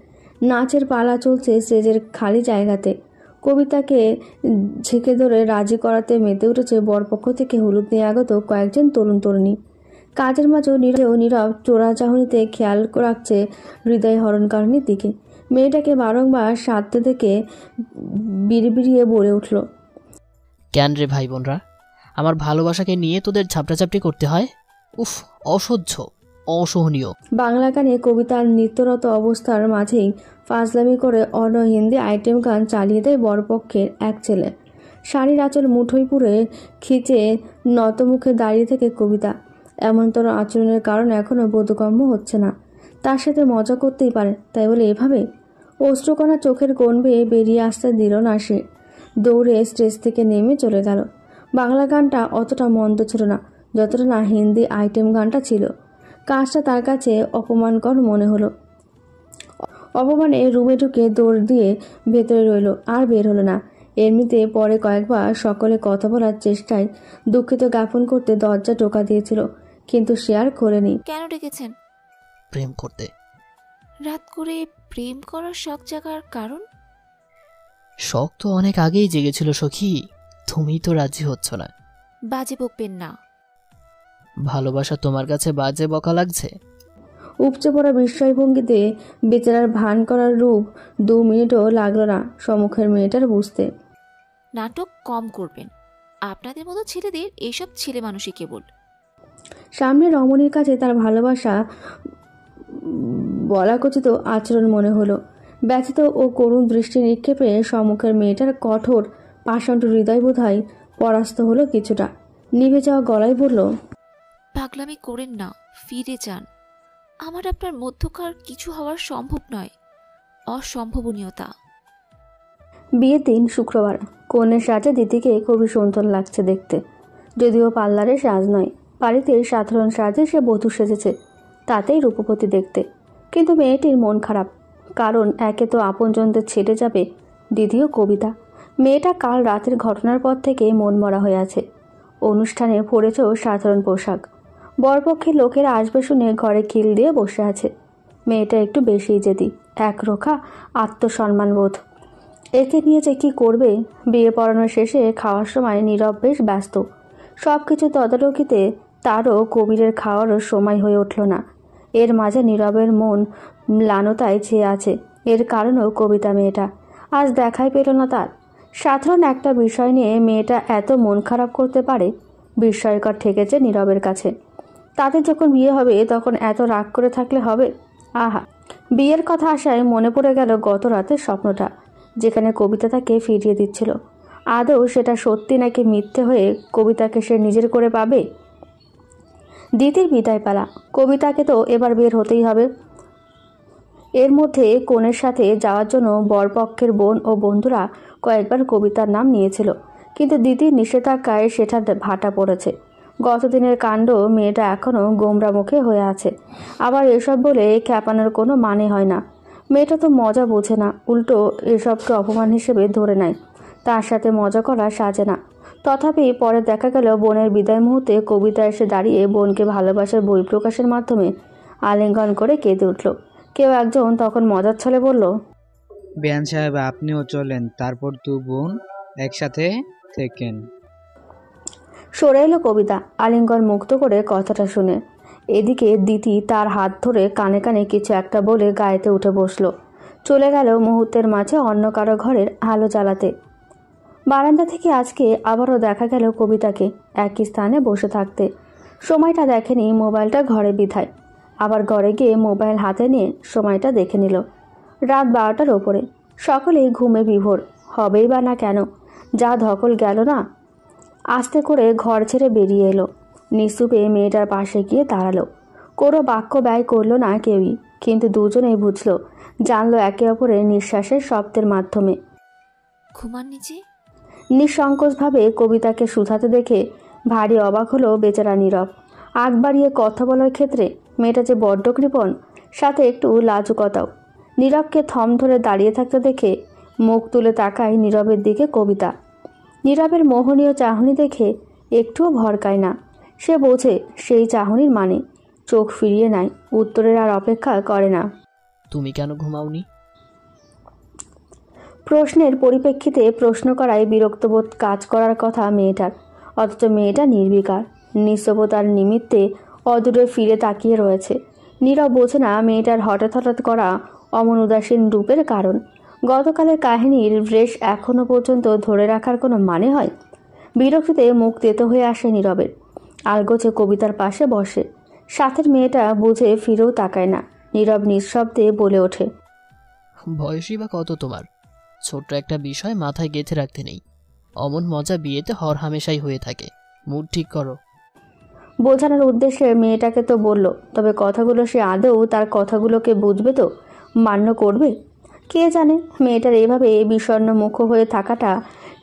নাচের পালা চলছে স্টেজের খালি জায়গাতে। কবিতাকে ঝেঁকে ধরে রাজি করাতে মেতে উঠেছে বরপক্ষ থেকে হলুদ নিয়ে আগত কয়েকজন তরুণ তরুণী। কাজের মাঝেও নীরব চোরাচাহনিতে খেয়াল রাখছে হৃদয় হরণকারিণীর দিকে। মেয়েটাকে বারংবার সাধতে দেখে বিড়বিড়িয়ে বলে উঠল, কেন রে ভাই বোনরা, আমার ভালোবাসাকে নিয়ে তোদের ঝাপটাঝাপটি করতে হয়? উফ, অসহ্য, অসহনীয়। বাংলা গানে কবিতার নিত্যরত অবস্থার মাঝেই ফাজলামি করে অন্য হিন্দি আইটেম গান চালিয়ে দেয় বরপক্ষের এক ছেলে। শাড়ির আঁচল মুঠোয় পুরে খিচে নতমুখে দাঁড়িয়ে থেকে কবিতা। এমনতর আচরণের কারণ এখনও বোধগম্য হচ্ছে না। তার সাথে মজা করতেই পারে, তাই বলে এভাবে? অশ্রুকণা চোখের কোণ বেয়ে বেরিয়ে আসতে দিল না সে। দৌড়ে স্টেজ থেকে নেমে চলে গেল। বাংলা গানটা অতটা মন্দ ছিল না যতটা না হিন্দি আইটেম গানটা ছিল। কাজটা তার কাছে অপমানকর মনে হলো। অপমানে রুমে ঢুকে দৌড় দিয়ে ভেতরে রইল, আর বের হলো না। এমনিতে পরে কয়েকবার সকলে কথা বলার চেষ্টায় দুঃখিত জ্ঞাপন করতে দরজা টোকা দিয়েছিল, কিন্তু সে আর খোলেনি। কেন ডেকেছেন? প্রেম করতে। রাত করে প্রেম করার শখ জাগার কারণ? শখ তো অনেক আগেই জেগেছিল সখী, তুমিই তো রাজি হচ্ছ না। বাজে বকবেন না। ভালোবাসা তোমার কাছে বাজে বকা লাগছে? উপচে পড়া বিস্ময় ভঙ্গিতে বেচারার ভান করার রূপ 2 মিনিটও লাগলো না সম্মুখের মেয়েটার বুঝতে। নাটক কম করবেন। আপনাদের মতো ছেলেদের এইসব ছেলে মানুষই কেবল। সামনে রমণীর কাছে তার ভালোবাসা বলাকচিত আচরণ মনে হলো। ব্যথিত ও করুণ দৃষ্টি নিক্ষেপে সম্মুখের মেয়েটার কঠোর পাষণ্ড হৃদয় বোধহয় পরাস্ত হলো কিছুটা। নিভে যাওয়া গলায় বলল, পাগলামি করেন না, ফিরে যান। আমার আপনার মধ্যকার কিছু হওয়ার সম্ভব নয়, অসম্ভবনীয়তা। বিয়ের দিন শুক্রবার। কনের সাজে দিদিকে খুবই সুন্দর লাগছে দেখতে। যদিও পার্লারের সাজ নয়, বাড়িতে সাধারণ সাজে সে বধূ সেজেছে, তাতেই রূপবতী দেখতে। কিন্তু মেয়েটির মন খারাপ, কারণ একে তো আপনজনদের ছেড়ে যাবে, দ্বিতীয় কবিতা। মেয়েটা কাল রাতের ঘটনার পর থেকে মন মরা হয়ে আছে। অনুষ্ঠানে পরেছেও সাধারণ পোশাক। বরপক্ষের লোকেরা আসবে শুনে ঘরে খিল দিয়ে বসে আছে। মেয়েটা একটু বেশিই জেদি, একরোখা আত্মসম্মানবোধ। একে নিয়ে যে কী করবে? বিয়ে পড়ানো শেষে খাওয়ার সময় নীরব বেশ ব্যস্ত। সব কিছু তদারকিতে তারও কবিরের খাওয়ারও সময় হয়ে উঠল না। এর মাঝে নীরবের মন ম্লানতায় ছেয়ে আছে। এর কারণেও কবিতা মেয়েটা আজ দেখাই পেল না তার। সাধারণ একটা বিষয় নিয়ে মেয়েটা এত মন খারাপ করতে পারে, বিস্ময়কর ঠেকেছে নীরবের কাছে। তাদের যখন বিয়ে হবে তখন এত রাগ করে থাকলে হবে? আহা! বিয়ের কথা আসায় মনে পড়ে গেল গত রাতের স্বপ্নটা, যেখানে কবিতা তাকে ফিরিয়ে দিচ্ছিল। আদৌ সেটা সত্যি নাকি মিথ্যে হয়ে কবিতাকে সে নিজের করে পাবে? দিদির বিদায় পালা। কবিতাকে তো এবার বের হতেই হবে। এর মধ্যে কনের সাথে যাওয়ার জন্য বরপক্ষের বোন ও বন্ধুরা কয়েকবার কবিতার নাম নিয়েছিল, কিন্তু দিদির নিষেধাজ্ঞায় সেটা ভাটা পড়েছে। গতদিনের কাণ্ড মেয়েটা এখনও গোমরা মুখে হয়ে আছে। আবার এসব বলে খ্যাপানোর কোনো মানে হয় না। মেয়েটা তো মজা বোঝে না, উল্টো এসবকে অপমান হিসেবে ধরে নেয়। তার সাথে মজা করা সাজে না। তথাপি পরে দেখা গেল বোনের বিদায় মুহূর্তে কবিতা এসে দাঁড়িয়ে বোনকে ভালোবাসার বই প্রকাশের মাধ্যমে আলিঙ্গন করে কেঁদে উঠল। কেউ একজন তখন মজার ছলে বলল, বেয়ান সাহেব আপনিও চলেন, তারপর 2 বোন একসাথে থেকেন। সরে এলো কবিতা আলিঙ্গন মুক্ত করে কথাটা শুনে। এদিকে দিতি তার হাত ধরে কানে কানে কিছু একটা বলে গায়েতে উঠে বসল। চলে গেল মুহূর্তের মাঝে অন্য কারো ঘরের আলো জ্বালাতে। বারান্দা থেকে আজকে আবারও দেখা গেল কবিতাকে একই স্থানে বসে থাকতে। সময়টা দেখেনি, মোবাইলটা ঘরে বিধায়। আবার ঘরে গিয়ে মোবাইল হাতে নিয়ে সময়টা দেখে নিল। রাত 12টার ওপরে। সকলেই ঘুমে বিভোর, হবেই বা না কেন, যা ধকল গেল না। আস্তে করে ঘর ছেড়ে বেরিয়ে এলো। নিস্তুপে মেয়েটার পাশে গিয়ে দাঁড়ালো। কোনো বাক্য ব্যয় করলো না কেউই, কিন্তু দুজনেই বুঝলো, জানলো একে অপরের নিঃশ্বাসের শব্দের মাধ্যমে। ঘুমান নিচে। নিঃসংকোচভাবে কবিতাকে শুধাতে দেখে ভারী অবাক হলো বেচারা নীরব। আগ বাড়িয়ে কথা বলার ক্ষেত্রে মেয়েটা যে বড্ড কৃপণ, সাথে একটু লাজুকতাও। নীরবকে থম ধরে দাঁড়িয়ে থাকতে দেখে মুখ তুলে তাকায় নীরবের দিকে কবিতা। নীরবের মোহনীয় চাহনি দেখে একটুও ভরকায় না। সে বোঝে সেই চাহনির মানে, চোখ ফিরিয়ে নেয়, উত্তরের আর অপেক্ষা করে না। তুমি কেন ঘুমাওনি? প্রশ্নের পরিপ্রেক্ষিতে প্রশ্ন করায় বিরক্তবোধ কাজ করার কথা মেয়েটার, অথচ মেয়েটা নির্বিকার, নিঃস্বতার নিমিত্তে অদূরে ফিরে তাকিয়ে রয়েছে। নীরব বোঝে না মেয়েটার হঠাৎ হঠাৎ করা অমন উদাসীন রূপের কারণ। গতকালের কাহিনীর রেশ এখনো পর্যন্ত ধরে রাখার কোনো মানে হয়? বিরক্তিতে মুখ তেতো হয়ে আসে নীরবের। আলগোছে কবিতার পাশে বসে। সাথের মেয়েটা বুঝে ফিরেও তাকায় না। নীরব নিঃশব্দে বলে ওঠে, বয়সই বা কত তোমার? ছোট্ট একটা বিষয় মাথায় গেঁথে রাখতে নেই। অমন মজা বিয়েতে হরহামেশাই হয়ে থাকে। মুড ঠিক করো। বোঝানোর উদ্দেশ্যে মেয়েটাকে তো বলল, তবে কথাগুলো সে আদৌ তার কথাগুলোকে বুঝবে তো, মান্য করবে? কে জানে। মেয়েটার এভাবে বিষণ্ণ মুখ হয়ে থাকাটা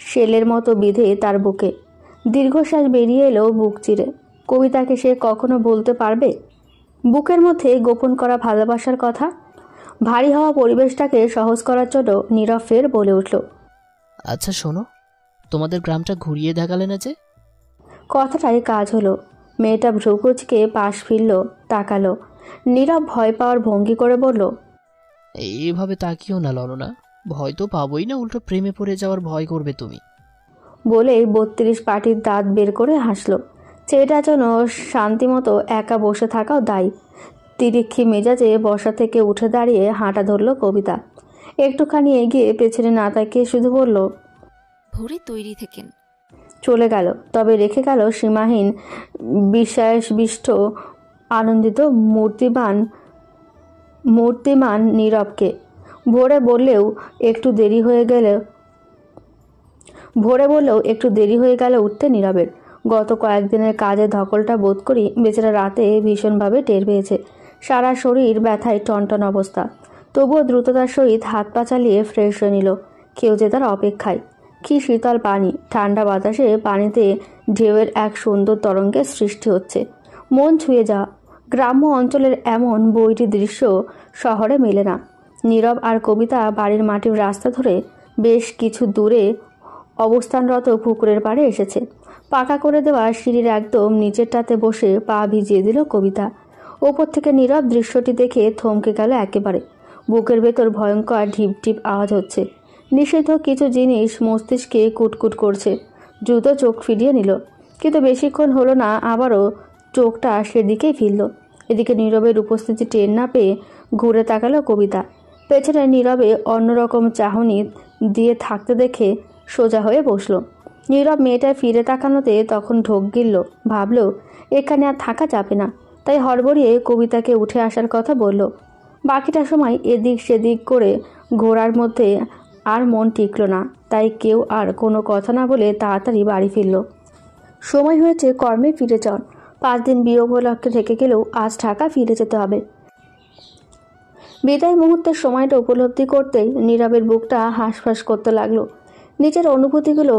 শেলের মতো বিঁধে তার বুকে। দীর্ঘশ্বাস বেরিয়ে এলো বুক চিরে। কবিতাকে সে কখনো বলতে পারবে বুকের মধ্যে গোপন করা ভালোবাসার কথা? ভারী হওয়া পরিবেশটাকে সহজ করার জন্য নীরব ফের বলে উঠল, আচ্ছা শোনো, তোমাদের গ্রামটা ঘুরিয়ে দেখালে না যে? কথাটাই কাজ হলো। মেয়েটা ভ্রুকুচকে পাশ ফিরল, তাকালো। নীরব ভয় পাওয়ার ভঙ্গি করে বলল, এইভাবে তাকিও না ললনা, ভয় তো পাবোই না, উল্টো প্রেমে পড়ে যাওয়ার ভয় করবে তুমি। বলেই 32 পাটির দাঁত বের করে হাসল। ছেলেটার জন্য শান্তিমতো একা বসে থাকাও দায়ী। তিরিক্ষি মেজাজে বসা থেকে উঠে দাঁড়িয়ে হাঁটা ধরল কবিতা। একটুখানি এগিয়ে পেছনে না তাকিয়ে শুধু বলল, ভোরে তৈরি থেকেন। চলে গেল। তবে রেখে গেল সীমাহীন বিশ্বাসবিষ্ট আনন্দিত মূর্তিমান নীরবকে। ভোরে বললেও একটু দেরি হয়ে গেল উঠতে নীরবের। গত কয়েকদিনের কাজে ধকলটা বোধ করি বেচারা রাতে ভীষণভাবে টের পেয়েছে। সারা শরীর ব্যথায় টনটন অবস্থা। তবুও দ্রুততার সহিত হাত পা চালিয়ে ফ্রেশ হয়ে নিল। কেউ যে তার অপেক্ষায়। কি শীতল পানি! ঠান্ডা বাতাসে পানিতে ঢেউয়ের এক সুন্দর তরঙ্গের সৃষ্টি হচ্ছে। মন ছুঁয়ে যাওয়া। গ্রাম্য অঞ্চলের এমন বৈরী দৃশ্য শহরে মেলে না। নীরব আর কবিতা বাড়ির মাটির রাস্তা ধরে বেশ কিছু দূরে অবস্থানরত পুকুরের পাড়ে এসেছে। পাকা করে দেওয়া সিঁড়ির একদম নিচেরটাতে বসে পা ভিজিয়ে দিল কবিতা। ওপর থেকে নীরব দৃশ্যটি দেখে থমকে গেল একেবারে। বুকের ভেতর ভয়ঙ্কর ঢিপ ঢিপ আওয়াজ হচ্ছে। নিষিদ্ধ কিছু জিনিস মস্তিষ্কে কুটকুট করছে। দ্রুত চোখ ফিরিয়ে নিল, কিন্তু বেশিক্ষণ হলো না, আবারও চোখটা সেদিকেই ফিরল। এদিকে নীরবের উপস্থিতি টের না পেয়ে ঘুরে তাকালো কবিতা। পেছনে নীরবে অন্যরকম চাহনি দিয়ে থাকতে দেখে সোজা হয়ে বসল। নীরব মেয়েটার ফিরে তাকানোতে তখন ঢোক গিলল। ভাবল এখানে আর থাকা যাবে না, তাই হড়বড়িয়ে কবিতাকে উঠে আসার কথা বলল। বাকিটা সময় এদিক সেদিক করে ঘোরার মধ্যে আর মন টিকল না, তাই কেউ আর কোনো কথা না বলে তাড়াতাড়ি বাড়ি ফিরল। সময় হয়েছে কর্মে ফিরে যাওয়ার। 5 দিন বিয়ে উপলক্ষে থেকে গেলেও আজ ঢাকা ফিরে যেতে হবে। বিদায় মুহূর্তের সময়টা উপলব্ধি করতেই নীরবের বুকটা হাঁসফাঁস করতে লাগলো। নিজের অনুভূতিগুলো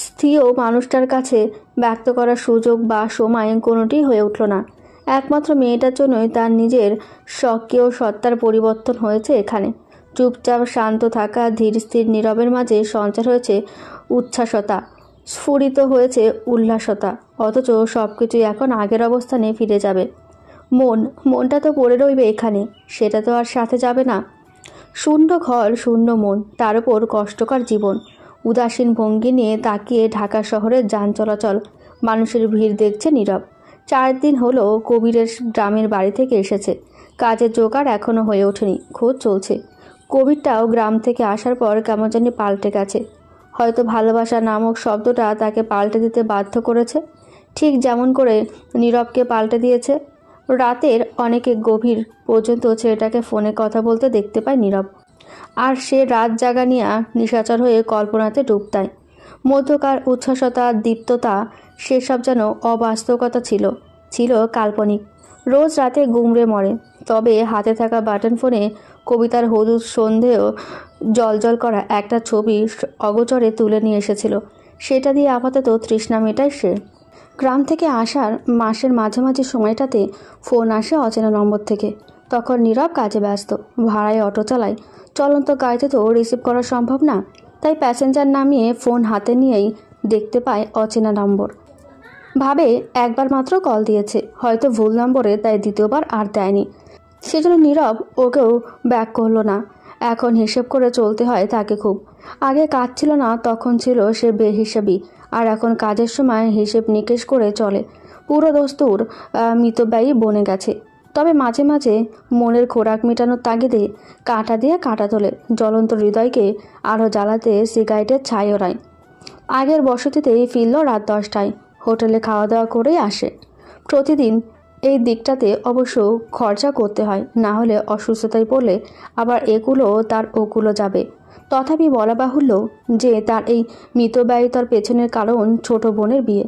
স্থির মানুষটার কাছে ব্যক্ত করার সুযোগ বা সময় কোনোটি হয়ে উঠল না। একমাত্র মেয়েটার জন্যই তার নিজের স্বকীয় সত্তার পরিবর্তন হয়েছে এখানে। চুপচাপ শান্ত থাকা ধীর স্থির নীরবের মাঝে সঞ্চার হয়েছে উচ্ছ্বাসতা, স্ফুরিত হয়েছে উল্লাসতা। অথচ সব কিছুই এখন আগের অবস্থানে ফিরে যাবে। মনটা তো পড়ে রইবে এখানে, সেটা তো আর সাথে যাবে না। শূন্য ঘর, শূন্য মন, তার উপর কষ্টকর জীবন। উদাসীন ভঙ্গি নিয়ে তাকিয়ে ঢাকা শহরের যান চলাচল, মানুষের ভিড় দেখছে নীরব। 4 দিন হলো কবিরের গ্রামের বাড়ি থেকে এসেছে। কাজের জোগাড় এখনও হয়ে ওঠেনি, খোঁজ চলছে। কবিরটাও গ্রাম থেকে আসার পর কেমন জানি পাল্টে গেছে। হয়তো ভালোবাসা নামক শব্দটা তাকে পাল্টে দিতে বাধ্য করেছে, ঠিক যেমন করে নীরবকে পাল্টে দিয়েছে। রাতের অনেকে গভীর পর্যন্ত ছেলেটাকে ফোনে কথা বলতে দেখতে পায় নীরব। আর সে রাত জাগা নিয়ে নিশাচর হয়ে কল্পনাতে ডুবতায়। মধ্যকার উচ্ছ্বাসতা, দীপ্ততা, সেসব যেন অবাস্তবতা ছিল কাল্পনিক। রোজ রাতে গুমড়ে মরে। তবে হাতে থাকা বাটন ফোনে কবিতার হলুদ সন্ধেও জলজল করা একটা ছবি অগোচরে তুলে নিয়ে এসেছিল। সেটা দিয়ে আপাতত তৃষ্ণা মেটায় সে। গ্রাম থেকে আসার মাসের মাঝামাঝি সময়টাতে ফোন আসে অচেনা নম্বর থেকে। তখন নীরব কাজে ব্যস্ত, ভাড়ায় অটো চালায়। চলন্ত গাড়িতে তো রিসিভ করা সম্ভব না, তাই প্যাসেঞ্জার নামিয়ে ফোন হাতে নিয়েই দেখতে পায় অচেনা নম্বর। ভাবে একবার মাত্র কল দিয়েছে, হয়তো ভুল নম্বরে, তাই দ্বিতীয়বার আর দেয়নি। সেজন্য নীরব ওকেও ব্যাক করলো না। এখন হিসেব করে চলতে হয় তাকে খুব। আগে কাজ ছিল না, তখন ছিল সে বেহিসাবি, আর এখন কাজের সময় হিসেব নিকেশ করে চলে। পুরো দস্তুর মিতব্যয়ী বনে গেছে। তবে মাঝে মাঝে মনের খোরাক মেটানোর তাগিদে কাঁটা দিয়ে কাঁটা তোলে। জ্বলন্ত হৃদয়কে আরও জ্বালাতে সিগারেটের ছাই ওড়ায়। আগের বসতিতেই ফিরল রাত 10টায়। হোটেলে খাওয়া দাওয়া করেই আসে প্রতিদিন। এই দিকটাতে অবশ্য খরচা করতে হয়, না হলে অসুস্থতায় পড়লে আবার এগুলো তার ওগুলো যাবে। তথাপি বলা বাহুল্য যে তার এই মিতব্যয়িতার পেছনের কারণ ছোট বোনের বিয়ে।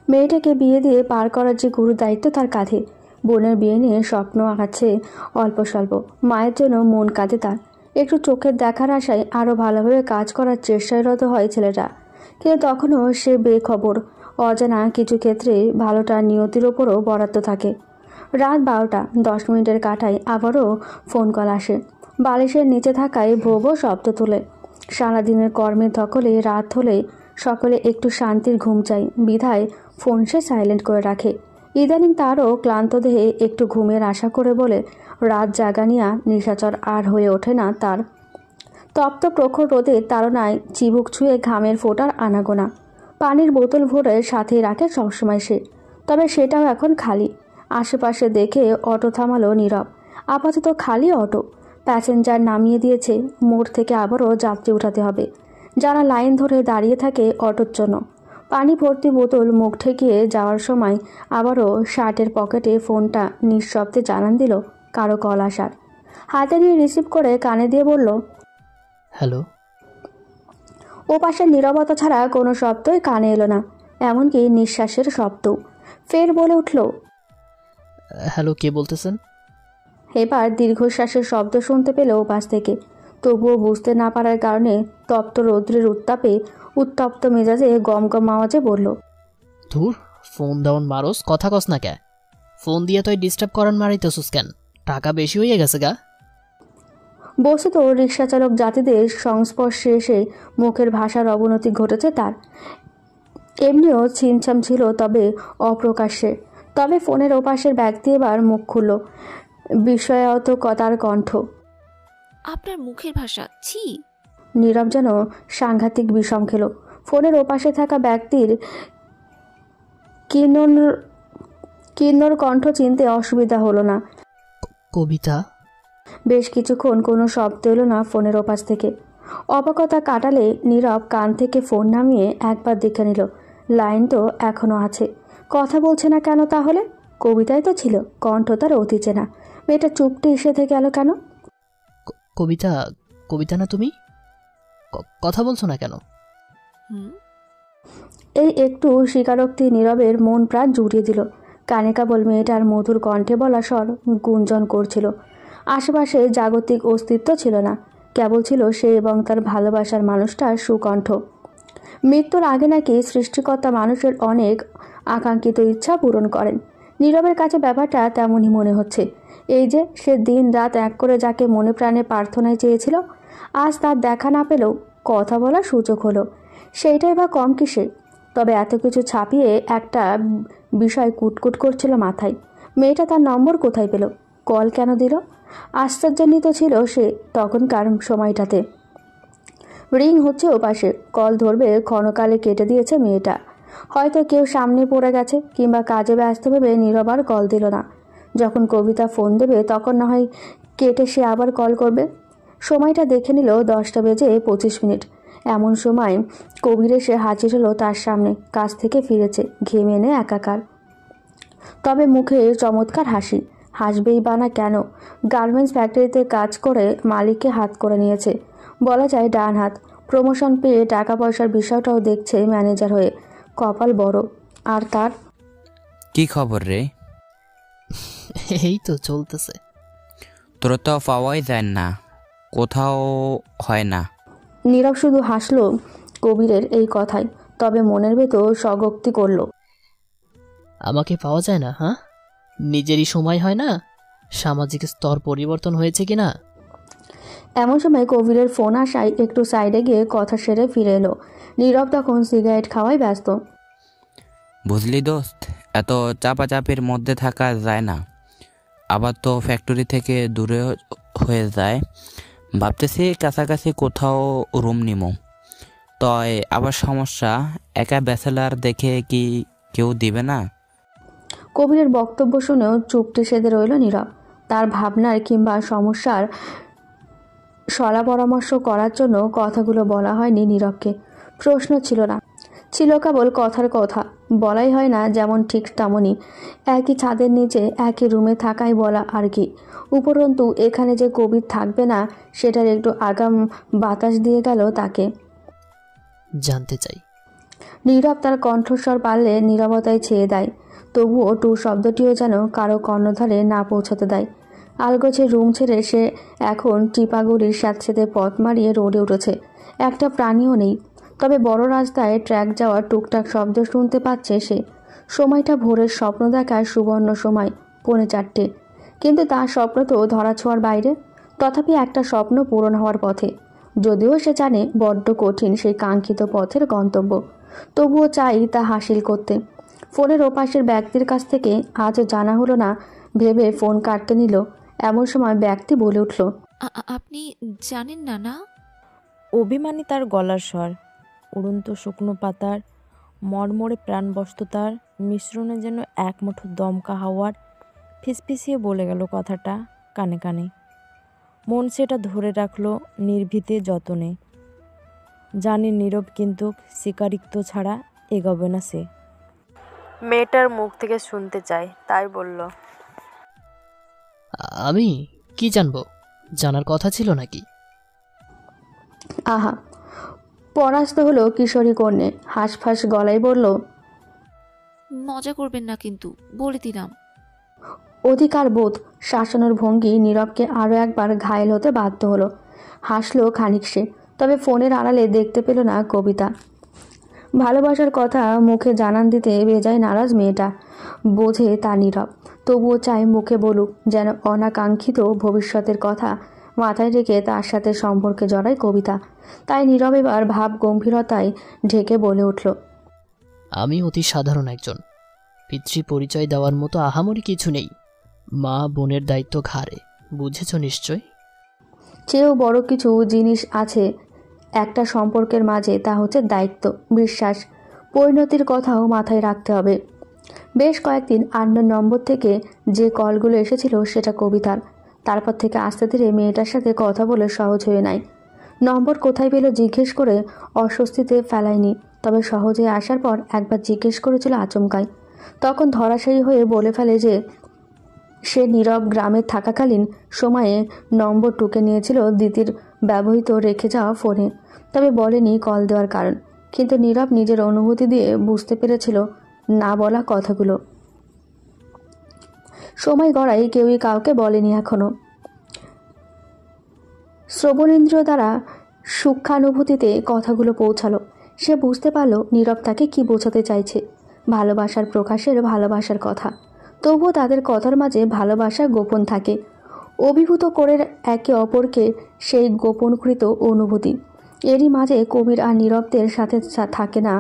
মেয়েটাকে বিয়ে দিয়ে পার করার যে গুরু দায়িত্ব তার কাঁধে। বোনের বিয়ে নিয়ে স্বপ্ন আঁকাচ্ছে অল্প স্বল্প, মায়ের জন্য মন কাঁদে তার। একটু চোখের দেখার আশায় আরও ভালোভাবে কাজ করার চেষ্টায় রত হয় ছেলেটা, কিন্তু তখনও সে বেখবর। অজানা কিছু ক্ষেত্রে ভালোটা নিয়তির ওপরও বরাদ্দ থাকে। রাত 12টা 10 মিনিটের কাটায় আবারও ফোন কল আসে। বালিশের নিচে থাকায় ভো ভো শব্দ তোলে। সারাদিনের কর্মের ধকলে রাত হলে সকলে একটু শান্তির ঘুম চাই, বিধায় ফোন সে সাইলেন্ট করে রাখে। ইদানিং তারও ক্লান্ত দেহে একটু ঘুমের আশা করে বলে রাত জাগানিয়া নিশাচর আর হয়ে ওঠে না তার। তপ্ত প্রখর রোদে তাড়নায় চিবুক ছুঁয়ে ঘামের ফোঁটার আনাগোনা। পানির বোতল ভরে সাথেই রাখে সবসময় সে, তবে সেটাও এখন খালি। আশেপাশে দেখে অটো থামালো নীরব। আপাতত খালি অটো। প্যাসেঞ্জার নামিয়ে দিয়েছে, মোড় থেকে আবারও যাত্রী উঠাতে হবে, যারা লাইন ধরে দাঁড়িয়ে থাকে অটোর জন্য। পানি ভর্তি বোতল মুখ ঠেকিয়ে যাওয়ার সময় আবারও শার্টের পকেটে ফোনটা নিঃশব্দে জানান দিল কারো কল আসার। হাতে নিয়ে রিসিভ করে কানে দিয়ে বলল, হ্যালো। ও পাশের নীরবতা ছাড়া কোনো শব্দই কানে এলো না, এমনকি নিঃশ্বাসের শব্দ। ফের বলে উঠল, হ্যালো, কে বলতেছেন? এবার দীর্ঘশ্বাসের শব্দ শুনতে পেল ও পাশ থেকে। তবুও বুঝতে না পারার কারণে তপ্ত রৌদ্রের উত্তাপে উত্তপ্ত মেজাজে গম গম আওয়াজে বলল, ধুর, ফোন দেওয়ান মারস, কথা কস না কে? ফোন দিয়ে তুই ডিস্টার্ব করান মারিতেছুস কেন? টাকা বেশি হয়ে গেছে গা। বস্তুত রিক্সাচালক জাতিদের সংস্পর্শে এসে মুখের ভাষার অবনতি ঘটেছে তার। এমনিও ছিমছাম ছিল, তবে অপ্রকাশ্যে। তবে ফোনের ওপাশের ব্যক্তি এবার মুখ খুলল, বিস্ময়াহত তার কণ্ঠ। আপনার মুখের ভাষা, ছি। নীরব যেন সাংঘাতিক বিষম খেল। ফোনের ওপাশে থাকা ব্যক্তির কিন্নর কণ্ঠ চিনতে অসুবিধা হলো না। কবিতা। বেশ কিছুক্ষণ কোনো শব্দ এলো না ফোনের ওপাশ থেকে। অবাকতা কাটালে নীরব কান থেকে ফোন নামিয়ে একবার দেখে নিল, লাইন তো এখনও আছে। কথা বলছে না কেন তাহলে? কবিতায় তো ছিল, কণ্ঠ তার অতি চেনা। মেয়েটা চুপটি এসে থেকে গেল কেন? কবিতা? কবিতা না তুমি? কথা বলছো না কেন? এই একটু স্বীকারোক্তি নীরবের মন প্রাণ জুড়িয়ে দিল। কানে কেবল মেয়েটার মধুর কণ্ঠে বলা স্বর গুঞ্জন করছিল। আশেপাশে জাগতিক অস্তিত্ব ছিল না, কেবল ছিল সে এবং তার ভালোবাসার মানুষটার সুকণ্ঠ। মৃত্যুর আগে নাকি সৃষ্টিকর্তা মানুষের অনেক আকাঙ্ক্ষিত ইচ্ছা পূরণ করেন। নীরবের কাছে ব্যাপারটা তেমনই মনে হচ্ছে। এই যে সে দিন রাত এক করে যাকে মনে প্রাণে প্রার্থনায় চেয়েছিল, আজ তার দেখা না পেলেও কথা বলার সুযোগ হলো। সেইটাই বা কম কিসে? তবে এত কিছু ছাপিয়ে একটা বিষয় কুটকুট করছিল মাথায়। মেয়েটা তার নম্বর কোথায় পেল? কল কেন দিল? আশ্চর্যান্বিত ছিল সে তখনকার সময়টাতে। রিং হচ্ছে ওপাশে, কল ধরবে ক্ষণকালে কেটে দিয়েছে মেয়েটা। হয়তো কেউ সামনে পড়ে গেছে, কিংবা কাজে ব্যস্ত ভেবে নীরব আর কল দিল না। যখন কবিতা ফোন দেবে তখন না হয় কেটে সে আবার কল করবে। সময়টা দেখে নিল 10:25। এমন সময় কবির এসে হাজির হলো তার সামনে। কাজ থেকে ফিরেছে, ঘেমে এনে একাকার, তবে মুখে চমৎকার হাসি। হাসবেই বা না কেন? গার্মেন্টস ফ্যাক্টরিতে কাজ করে মালিককে হাত করে নিয়েছে, বলা যায় ডান হাত। প্রমোশন পেয়ে টাকা পয়সার বিষয়টাও দেখছে ম্যানেজার হয়ে। কপাল বড়। আর তার কি খবর রে? এই তো চলতেছে। তোর তো পাওয়াই যায় না, কোথাও হয় না। নীরব শুধু হাসলো কবিরের এই কথায়, তবে মনের ভেতর স্বগক্তি করল। আমাকে পাওয়া যায় না? হ্যাঁ, নিজেরই সময় হয় না? সামাজিক স্তর পরিবর্তন হয়েছে কিনা? এমন সময় কবিরের ফোন আসায় একটু সাইডে গিয়ে কথা সেরে ফিরে এলো। নীরব তখন সিগারেট খাওয়ায় ব্যস্ত। বুঝলি দোস্ত, এত চাপাচাপির মধ্যে থাকা যায় না। আবার তো ফ্যাক্টরি থেকে দূরে হয়ে যায়। ভাবতেছি কাছাকাছি কোথাও রুম নিমো। তয় আবার সমস্যা, একা ব্যাচেলার দেখে কি কেউ দিবে না? কবিরের বক্তব্য শুনেও চুপটি সেধে রইল নীরব। তার ভাবনার কিংবা সমস্যার সলা পরামর্শ করার জন্য কথাগুলো বলা হয়নি নীরবকে। প্রশ্ন ছিল না, ছিল কেবল কথার কথা। বলাই হয় না যেমন ঠিক তেমনই, একই ছাদের নিচে একই রুমে থাকাই বলা আর কি। উপরন্তু এখানে যে কবির থাকবে না সেটার একটু আগাম বাতাস দিয়ে গেল তাকে। জানতে চাই। নীরব তার কণ্ঠস্বর পারলে নীরবতায় ছেয়ে দেয়, তবুও টু শব্দটিও যেন কারো কর্ণধারে না পৌঁছতে দেয়। আলগোছে রুম ছেড়ে সে এখন টিপাগুড়ির স্যাঁতসেঁতে পথ মারিয়ে রোডে উঠেছে। একটা প্রাণীও নেই, তবে বড় রাস্তায় ট্র্যাক যাওয়ার টুকটাক শব্দ শুনতে পাচ্ছে সে। সময়টা ভোরের স্বপ্ন দেখার সুবর্ণ সময়, 3:45। কিন্তু তার স্বপ্ন তো ধরাছোঁয়ার বাইরে। তথাপি একটা স্বপ্ন পূরণ হওয়ার পথে, যদিও সে জানে বড্ড কঠিন সেই কাঙ্ক্ষিত পথের গন্তব্য, তবুও চাই তা হাসিল করতে। ফোনের ওপাশের ব্যক্তির কাছ থেকে আজও জানা হলো না ভেবে ফোন কাটতে নিল। এমন সময় ব্যক্তি বলে উঠল, আপনি জানেন না? না, অভিমানী তার গলার স্বর, উড়ন্ত শুকনো পাতার মরমরে প্রাণবস্ততার মিশ্রণে যেন এক মুঠো দমকা হাওয়ার ফিসফিসিয়ে বলে গেল কথাটা কানে কানে। মন সেটা ধরে রাখলো নির্ভীতে যতনে। জানে নীরব, কিন্তু শিকারিত্ব ছাড়া এগোবে না সে। মেয়েটার মুখ থেকে শুনতে চায়, তাই বলল, আমি কি জানবো? জানার কথা ছিল নাকি? আহা, পরাস্ত হলো কিশোরী কন্যে হাঁসফাঁস গলায় বলল, মজা করবেন না কিন্তু, বলে দিলাম। অধিকার বোধ শাসনের ভঙ্গি নীরবকে আরও একবার ঘায়েল হতে বাধ্য হলো। হাসলো খানিক সে, তবে ফোনের আড়ালে দেখতে পেল না কবিতা। ভালোবাসার কথা মুখে জানান দিতে বেজায় নারাজ মেয়েটা, বোঝে তা নীরব, তবুও চায় মুখে বলুক, যেন অনাকাঙ্ক্ষিত ভবিষ্যতের কথা মাথায় রেখে তার সাথে সম্পর্কে জড়ায় কবিতা। তাই নীরব এবার ভাব গম্ভীরতায় ঢেকে বলে উঠল, আমি অতি সাধারণ একজন। পিতৃ পরিচয় দেওয়ার মতো আহামরি কিছু নেই। মা বোনের দায়িত্ব ঘাড়ে, বুঝেছ নিশ্চয়। চেয়েও বড় কিছু জিনিস আছে একটা সম্পর্কের মাঝে, তা হচ্ছে দায়িত্ব, বিশ্বাস, পরিণতির কথাও মাথায় রাখতে হবে। বেশ কয়েকদিন আননোন নম্বর থেকে যে কলগুলো এসেছিল সেটা কবিতার। তারপর থেকে আস্তে ধীরে মেয়েটার সাথে কথা বলে সহজ হয়ে নেয়। নম্বর কোথায় পেল জিজ্ঞেস করে অস্বস্তিতে ফেলায়নি, তবে সহজে আসার পর একবার জিজ্ঞেস করেছিল আচমকায়। তখন ধরাশায়ী হয়ে বলে ফেলে যে সে নীরব গ্রামে থাকাকালীন সময়ে নম্বর টুকে নিয়েছিল দিদির ব্যবহৃত রেখে যাওয়া ফোনে, তবে বলেনি কল দেওয়ার কারণ। কিন্তু নীরব নিজের অনুভূতি দিয়ে বুঝতে পেরেছিল না বলা কথাগুলো। সময় গড়াই কেউই কাউকে বলেনি এখনো। শ্রবণেন্দ্রিয় দ্বারা সূক্ষ্মানুভূতিতে কথাগুলো পৌঁছালো। সে বুঝতে পারল নীরব তাকে কি বোঝাতে চাইছে, ভালোবাসার প্রকাশের ভালোবাসার কথা। তবুও তাদের কথার মাঝে ভালোবাসা গোপন থাকে, অভিভূত করে একে অপরকে সেই গোপনকৃত অনুভূতি। এরই মাঝে কবির আর নীরবদের সাথে থাকে না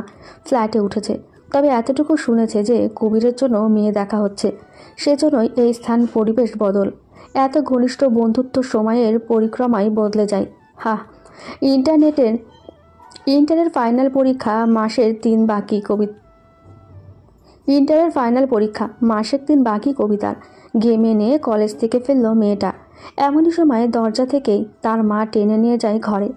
ফ্ল্যাটে উঠেছে, তবে এতটুকু শুনেছে যে কবিরের জন্য মেয়ে দেখা হচ্ছে, সেজন্যই এই স্থান পরিবেশ বদল। এত ঘনিষ্ঠ বন্ধুত্ব সময়ের পরিক্রমায় বদলে যায়। ইন্টারের ফাইনাল পরীক্ষা মাসের 3 বাকি মাসের 3 বাকি কবিতার। ঘেমে নিয়ে কলেজ থেকে ফিরল মেয়েটা। এমনই সময় দরজা থেকেই তার মা টেনে নিয়ে যায় ঘরে।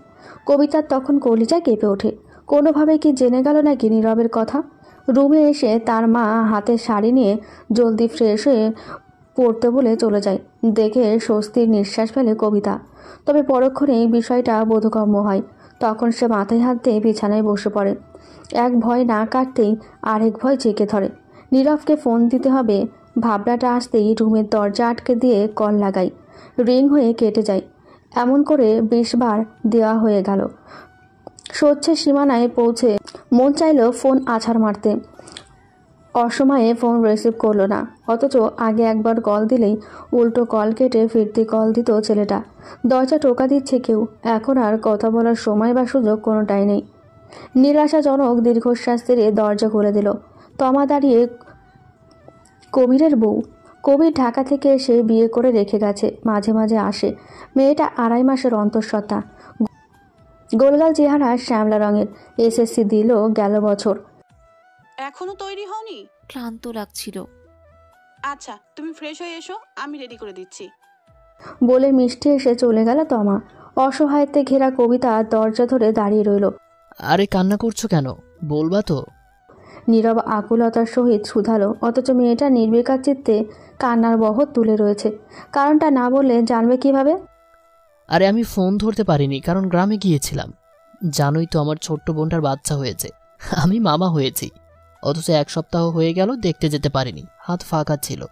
কবিতার তখন কলিজা কেঁপে ওঠে। কোনোভাবে কি জেনে গেল নাকি নীরবের কথা? রুমে এসে তার মা হাতে শাড়ি নিয়ে জলদি ফ্রেশ হয়ে পড়তে বলে চলে যায়। দেখে স্বস্তির নিঃশ্বাস ফেলে কবিতা, তবে পরক্ষণেই বিষয়টা বোধগম্য হয়। তখন সে মাথায় হাত দিয়ে বিছানায় বসে পড়ে। এক ভয় না কাটতেই আরেক ভয় জেগে ধরে। নীরবকে ফোন দিতে হবে ভাবনাটা আসতেই রুমের দরজা আটকে দিয়ে কল লাগাই। রিং হয়ে কেটে যায়। এমন করে 20 বার দেওয়া হয়ে গেল। সহ্যের সীমানায় পৌঁছে মন চাইল ফোন আছাড় মারতে। অসময়ে ফোন রিসিভ করলো না, অথচ আগে একবার কল দিলেই উল্টো কল কেটে ফিরতি কল দিত ছেলেটা। দরজা টোকা দিচ্ছে কেউ, এখন আর কথা বলার সময় বা সুযোগ কোনোটাই নেই। নিরাশাজনক দীর্ঘশ্বাস ছেড়ে দরজা খুলে দিল। তমা দাঁড়িয়ে কবিরের বউ। কবির ঢাকা থেকে এসে বিয়ে করে রেখে গেছে, মাঝে মাঝে আসে। মেয়েটা 2.5 মাসের অন্তঃসত্ত্বা, গোলগাল চেহারা, শ্যামলা রঙের। এসএসসি দিল গেল বছর। এখনো তৈরি হওনি? ক্লান্ত লাগছিল। আচ্ছা, তুমি ফ্রেশ হয়ে এসো, আমি রেডি করে দিচ্ছি। বলে মিষ্টি এসে চলে গেল তমা। অসহায়ত্বে ঘেরা কবিতা দরজা ধরে দাঁড়িয়ে রইল। আরে কান্না করছো কেন, বলবা তো? নীরব আকুলতার সহিত শুধালো, অথচ মেয়েটা নির্বিকার চিত্তে কান্নার বহর তুলে রয়েছে। কারণটা না বললে জানবে কিভাবে? আরে আমি ফোন ধরতে পারিনি কারণ গ্রামে গিয়েছিলাম। জানোই তো আমার ছোট্ট বোনটার বাচ্চা হয়েছে, আমি মামা হয়েছি, অথচ 1 সপ্তাহ হয়ে গেল দেখতে যেতে পারিনি, হাত ফাঁকা ছিল।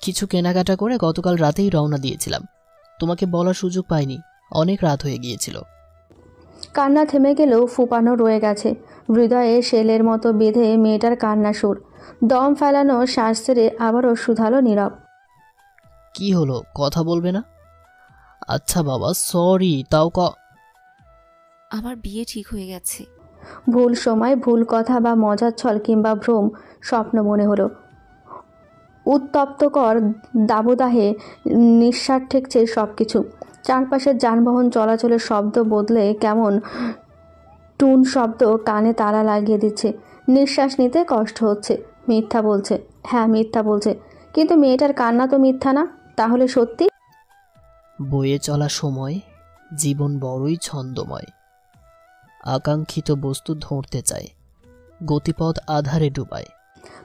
কিছু কেনাকাটা করে গতকাল রাতেই রওনা দিয়েছিলাম, তোমাকে বলার সুযোগ পাইনি, অনেক রাত হয়ে গিয়েছিল। কান্না থেমে গেলেও ফুপানো রয়ে গেছে হৃদয়ে, শেলের মতো বেঁধে মেয়েটার কান্না সুর। দম ফেলানো শ্বাস ছেড়ে আবারও শুধালো নীরব। কি হলো, কথা বলবে না? আচ্ছা বাবা, সরি। তাও আমার বিয়ে ঠিক হয়ে গেছে। ভুল সময় ভুল কথা বা মজার ছল কিংবা ভ্রম স্বপ্ন মনে হলো। উত্তপ্তকর দাবদাহে নিঃশ্বাস ঠেকছে সব কিছু। চারপাশের যানবাহন চলাচলের শব্দ বদলে কেমন টুন শব্দ কানে তালা লাগিয়ে দিচ্ছে। নিঃশ্বাস নিতে কষ্ট হচ্ছে। মিথ্যা বলছে, হ্যাঁ মিথ্যা বলছে, কিন্তু মেয়েটার কান্না তো মিথ্যা না। তাহলে সত্যি? বয়ে চলা সময়, জীবন বড়ই ছন্দময়। আকাঙ্ক্ষিত বস্তু ধরতে চায়, গতিপথ আধারে ডুবায়।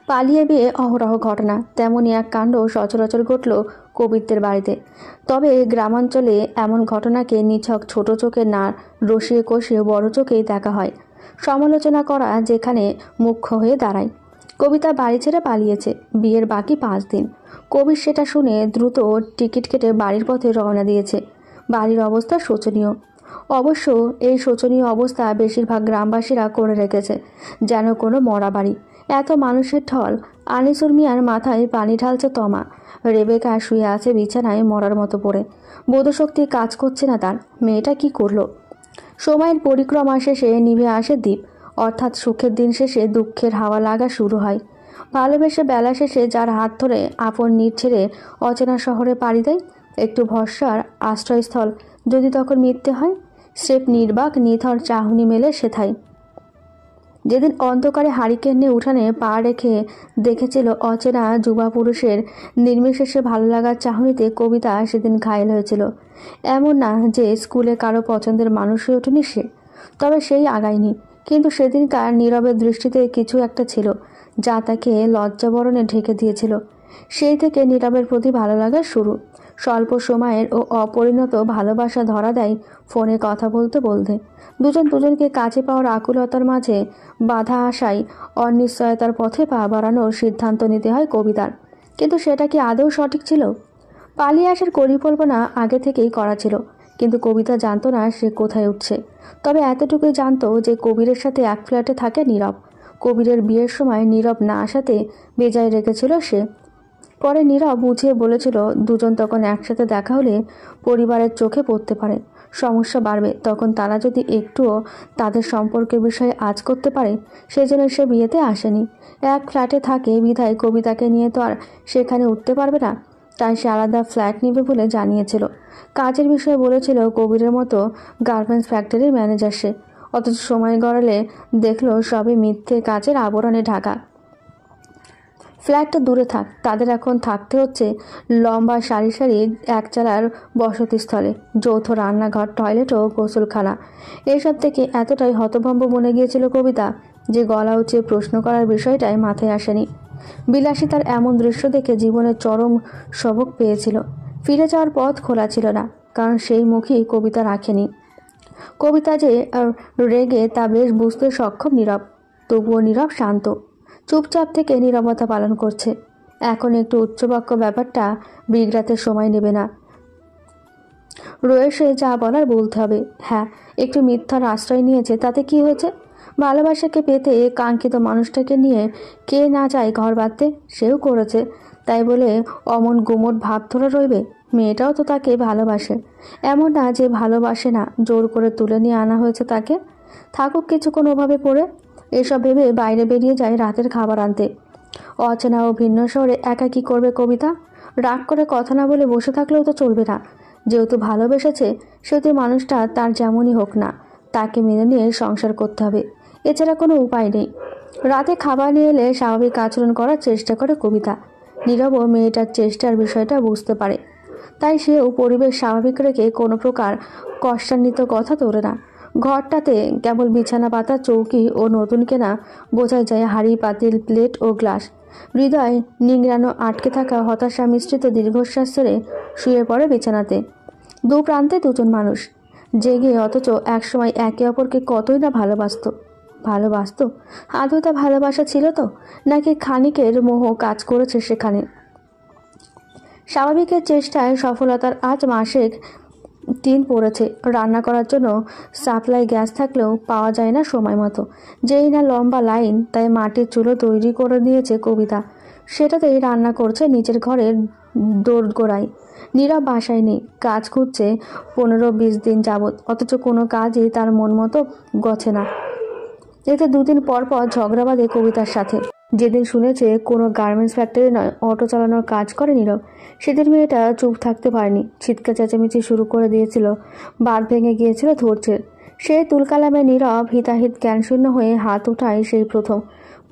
পালিয়ে বিয়ে অহরহ ঘটনা, তেমনই এক কাণ্ড সচরাচর ঘটল কবিরদের বাড়িতে। তবে গ্রামাঞ্চলে এমন ঘটনাকে নিছক ছোট চোখে না, রসিয়ে কষিয়ে বড় চোখেই দেখা হয়। সমালোচনা করা যেখানে মুখ্য হয়ে দাঁড়ায়। কবিতা বাড়ি ছেড়ে পালিয়েছে, বিয়ের বাকি 5 দিন। কবির সেটা শুনে দ্রুত টিকিট কেটে বাড়ির পথে রওনা দিয়েছে। বাড়ির অবস্থা শোচনীয়। অবশ্য এই শোচনীয় অবস্থা বেশিরভাগ গ্রামবাসীরা করে রেখেছে, যেন কোনো মরা বাড়ি। এত মানুষের ঢল। আনিসুর মিয়ার মাথায় পানি ঢালছে তমা। রেবেকা শুয়ে আছে বিছানায় মরার মতো পড়ে। বোধশক্তি কাজ করছে না তার। মেয়েটা কি করলো? সময়ের পরিক্রমা শেষে নিভে আসে দ্বীপ, অর্থাৎ সুখের দিন শেষে দুঃখের হাওয়া লাগা শুরু হয়। ভালোবেসে বেলা শেষে যার হাত ধরে আপন নির ছেড়ে অচেনা শহরে পাড়ি দেয়, একটু ভরসার আশ্রয়স্থল যদি তখন মিথ্যে হয়, স্রেফ নির্বাক নিথর চাহনি মেলে সেথায়। যেদিন অন্ধকারে হারিকেন নিয়ে উঠানে পা রেখে দেখেছিল অচেনা যুবা পুরুষের নির্বিশেষে ভালো লাগার চাহনিতে, কবিতা সেদিন ঘায়েল হয়েছিল। এমন না যে স্কুলে কারো পছন্দের মানুষ হয়ে ওঠেনি সে, তবে সেই আগায়নি। কিন্তু সেদিনকার নীরবের দৃষ্টিতে কিছু একটা ছিল যা তাকে লজ্জাবরণে ঢেকে দিয়েছিল। সেই থেকে নীরবের প্রতি ভালো লাগার শুরু। স্বল্প সময়ের ও অপরিণত ভালোবাসা ধরা দেয় ফোনে কথা বলতে বলতে। দুজন দুজনকে কাছে পাওয়ার আকুলতার মাঝে বাধা আসায় অনিশ্চয়তার পথে পা বাড়ানোর সিদ্ধান্ত নিতে হয় কবিতার। কিন্তু সেটা কি আদৌ সঠিক ছিল? পালিয়ে আসার পরিকল্পনা আগে থেকেই করা ছিল, কিন্তু কবিতা জানতো না সে কোথায় উঠছে। তবে এতটুকুই জানতো যে কবিরের সাথে এক ফ্ল্যাটে থাকে নীরব। কবিরের বিয়ের সময় নীরব না আসাতে বেজায় রেখেছিল সে। পরে নীরব বুঝিয়ে বলেছিল দুজন তখন একসাথে দেখা হলে পরিবারের চোখে পড়তে পারে, সমস্যা বাড়বে। তখন তারা যদি একটুও তাদের সম্পর্কের বিষয়ে আঁচ করতে পারে, সেজন্য সে বিয়েতে আসেনি। এক ফ্ল্যাটে থাকে বিধায় কবিতাকে নিয়ে তো আর সেখানে উঠতে পারবে না, তাই সে আলাদা ফ্ল্যাট নেবে বলে জানিয়েছিল। কাজের বিষয়ে বলেছিল কবিরের মতো গার্মেন্টস ফ্যাক্টরির ম্যানেজার সে, অথচ সময় গড়ালে দেখলো সবই মিথ্যে কাজের আবরণে ঢাকা। ফ্ল্যাটটা দূরে থাক, তাদের এখন থাকতে হচ্ছে লম্বা সারি সারি একচালার বসতিস্থলে, যৌথ রান্নাঘর, টয়লেট ও গোসলখানা। এইসব থেকে এতটাই হতভম্ব মনে গিয়েছিল কবিতা যে গলা উঁচিয়ে প্রশ্ন করার বিষয়টাই মাথায় আসেনি। বিলাসিতার এমন দৃশ্য দেখে জীবনের চরম সবক পেয়েছিল। ফিরে যাওয়ার পথ খোলা ছিল না, কারণ সেই মুখই কবিতা রাখেনি। কবিতা যে রেগে তা বেশ বুঝতে সক্ষম নীরব। তবুও নীরব শান্ত, চুপচাপ থেকে নীরবতা পালন করছে। এখন একটু উচ্চবাক্য ব্যাপারটা বিগড়াতে সময় নেবে না। রয়েছে যা বলার বলতে হবে। হ্যাঁ, একটু মিথ্যার আশ্রয় নিয়েছে, তাতে কি হয়েছে? ভালোবাসাকে পেতে কাঙ্ক্ষিত মানুষটাকে নিয়ে কে না চায় ঘর বাঁধতে? সেও করেছে, তাই বলে অমন গুমট ভাব ধরে রইবে? মেয়েটাও তো তাকে ভালোবাসে, এমন না যে ভালোবাসে না। জোর করে তুলে নিয়ে আনা হয়েছে তাকে। থাকুক কিছুক্ষণ ওভাবে পড়ে। এসব ভেবে বাইরে বেরিয়ে যায় রাতের খাবার আনতে। অচেনা ও ভিন্ন শহরে একা কি করবে কবিতা? রাগ করে কথা না বলে বসে থাকলেও তো চলবে না। যেহেতু ভালোবেসেছে, সেহেতু মানুষটা তার যেমনই হোক না, তাকে মেনে নিয়ে সংসার করতে হবে, এছাড়া কোনো উপায় নেই। রাতে খাবার নিয়ে এলে স্বাভাবিক আচরণ করার চেষ্টা করে কবিতা। নীরবও মেয়েটার চেষ্টার বিষয়টা বুঝতে পারে, তাই সেও পরিবেশ স্বাভাবিক রেখে কোনো প্রকার কষ্টান্বিত কথা তোলে না। ঘরটাতে কেবল বিছানা পাতা, চৌকি ও নতুন কেনা বোঝাই যায় হাঁড়ি, পাতিল, প্লেট ও গ্লাস। হৃদয় নিংড়ানো আটকে থাকা হতাশা মিশ্রিত দীর্ঘশ্বাস ছেড়ে শুয়ে পড়ে বিছানাতে। দু প্রান্তে দুজন মানুষ, জেগে অথচ একসময় একে অপরকে কতই না ভালোবাসত। ভালোবাসতো? আদৌ তা ভালোবাসা ছিল তো, নাকি খানিকের মোহ কাজ করেছে সেখানে? স্বাভাবিকের চেষ্টায় সফলতার আজ মাসেক টিন পড়েছে। রান্না করার জন্য সাপ্লাই গ্যাস থাকলেও পাওয়া যায় না সময় মতো। যেই না লম্বা লাইন, তাই মাটির চুলো তৈরি করে দিয়েছে কবিতা। সেটাতেই রান্না করছে নিজের ঘরের দোরগোড়ায়। নীরব বাসায় নেই, কাজ খুঁজছে 15-20 দিন যাবৎ, অথচ কোনো কাজই তার মন মতো গছে না। এতে 2 দিন পর পর ঝগড়া বাঁধে কবিতার সাথে। যেদিন শুনেছে কোনো গার্মেন্টস ফ্যাক্টরি নয়, অটো চালানোর কাজ করে নীরব, সেদিন মেয়েটা চুপ থাকতে পারেনি, চিৎকার চেঁচামেচি শুরু করে দিয়েছিল। বাঁধ ভেঙে গিয়েছিল ধৈর্যের। সে তুলকালামে নীরব হিতাহিত জ্ঞানশূন্য হয়ে হাত উঠায় সেই প্রথম।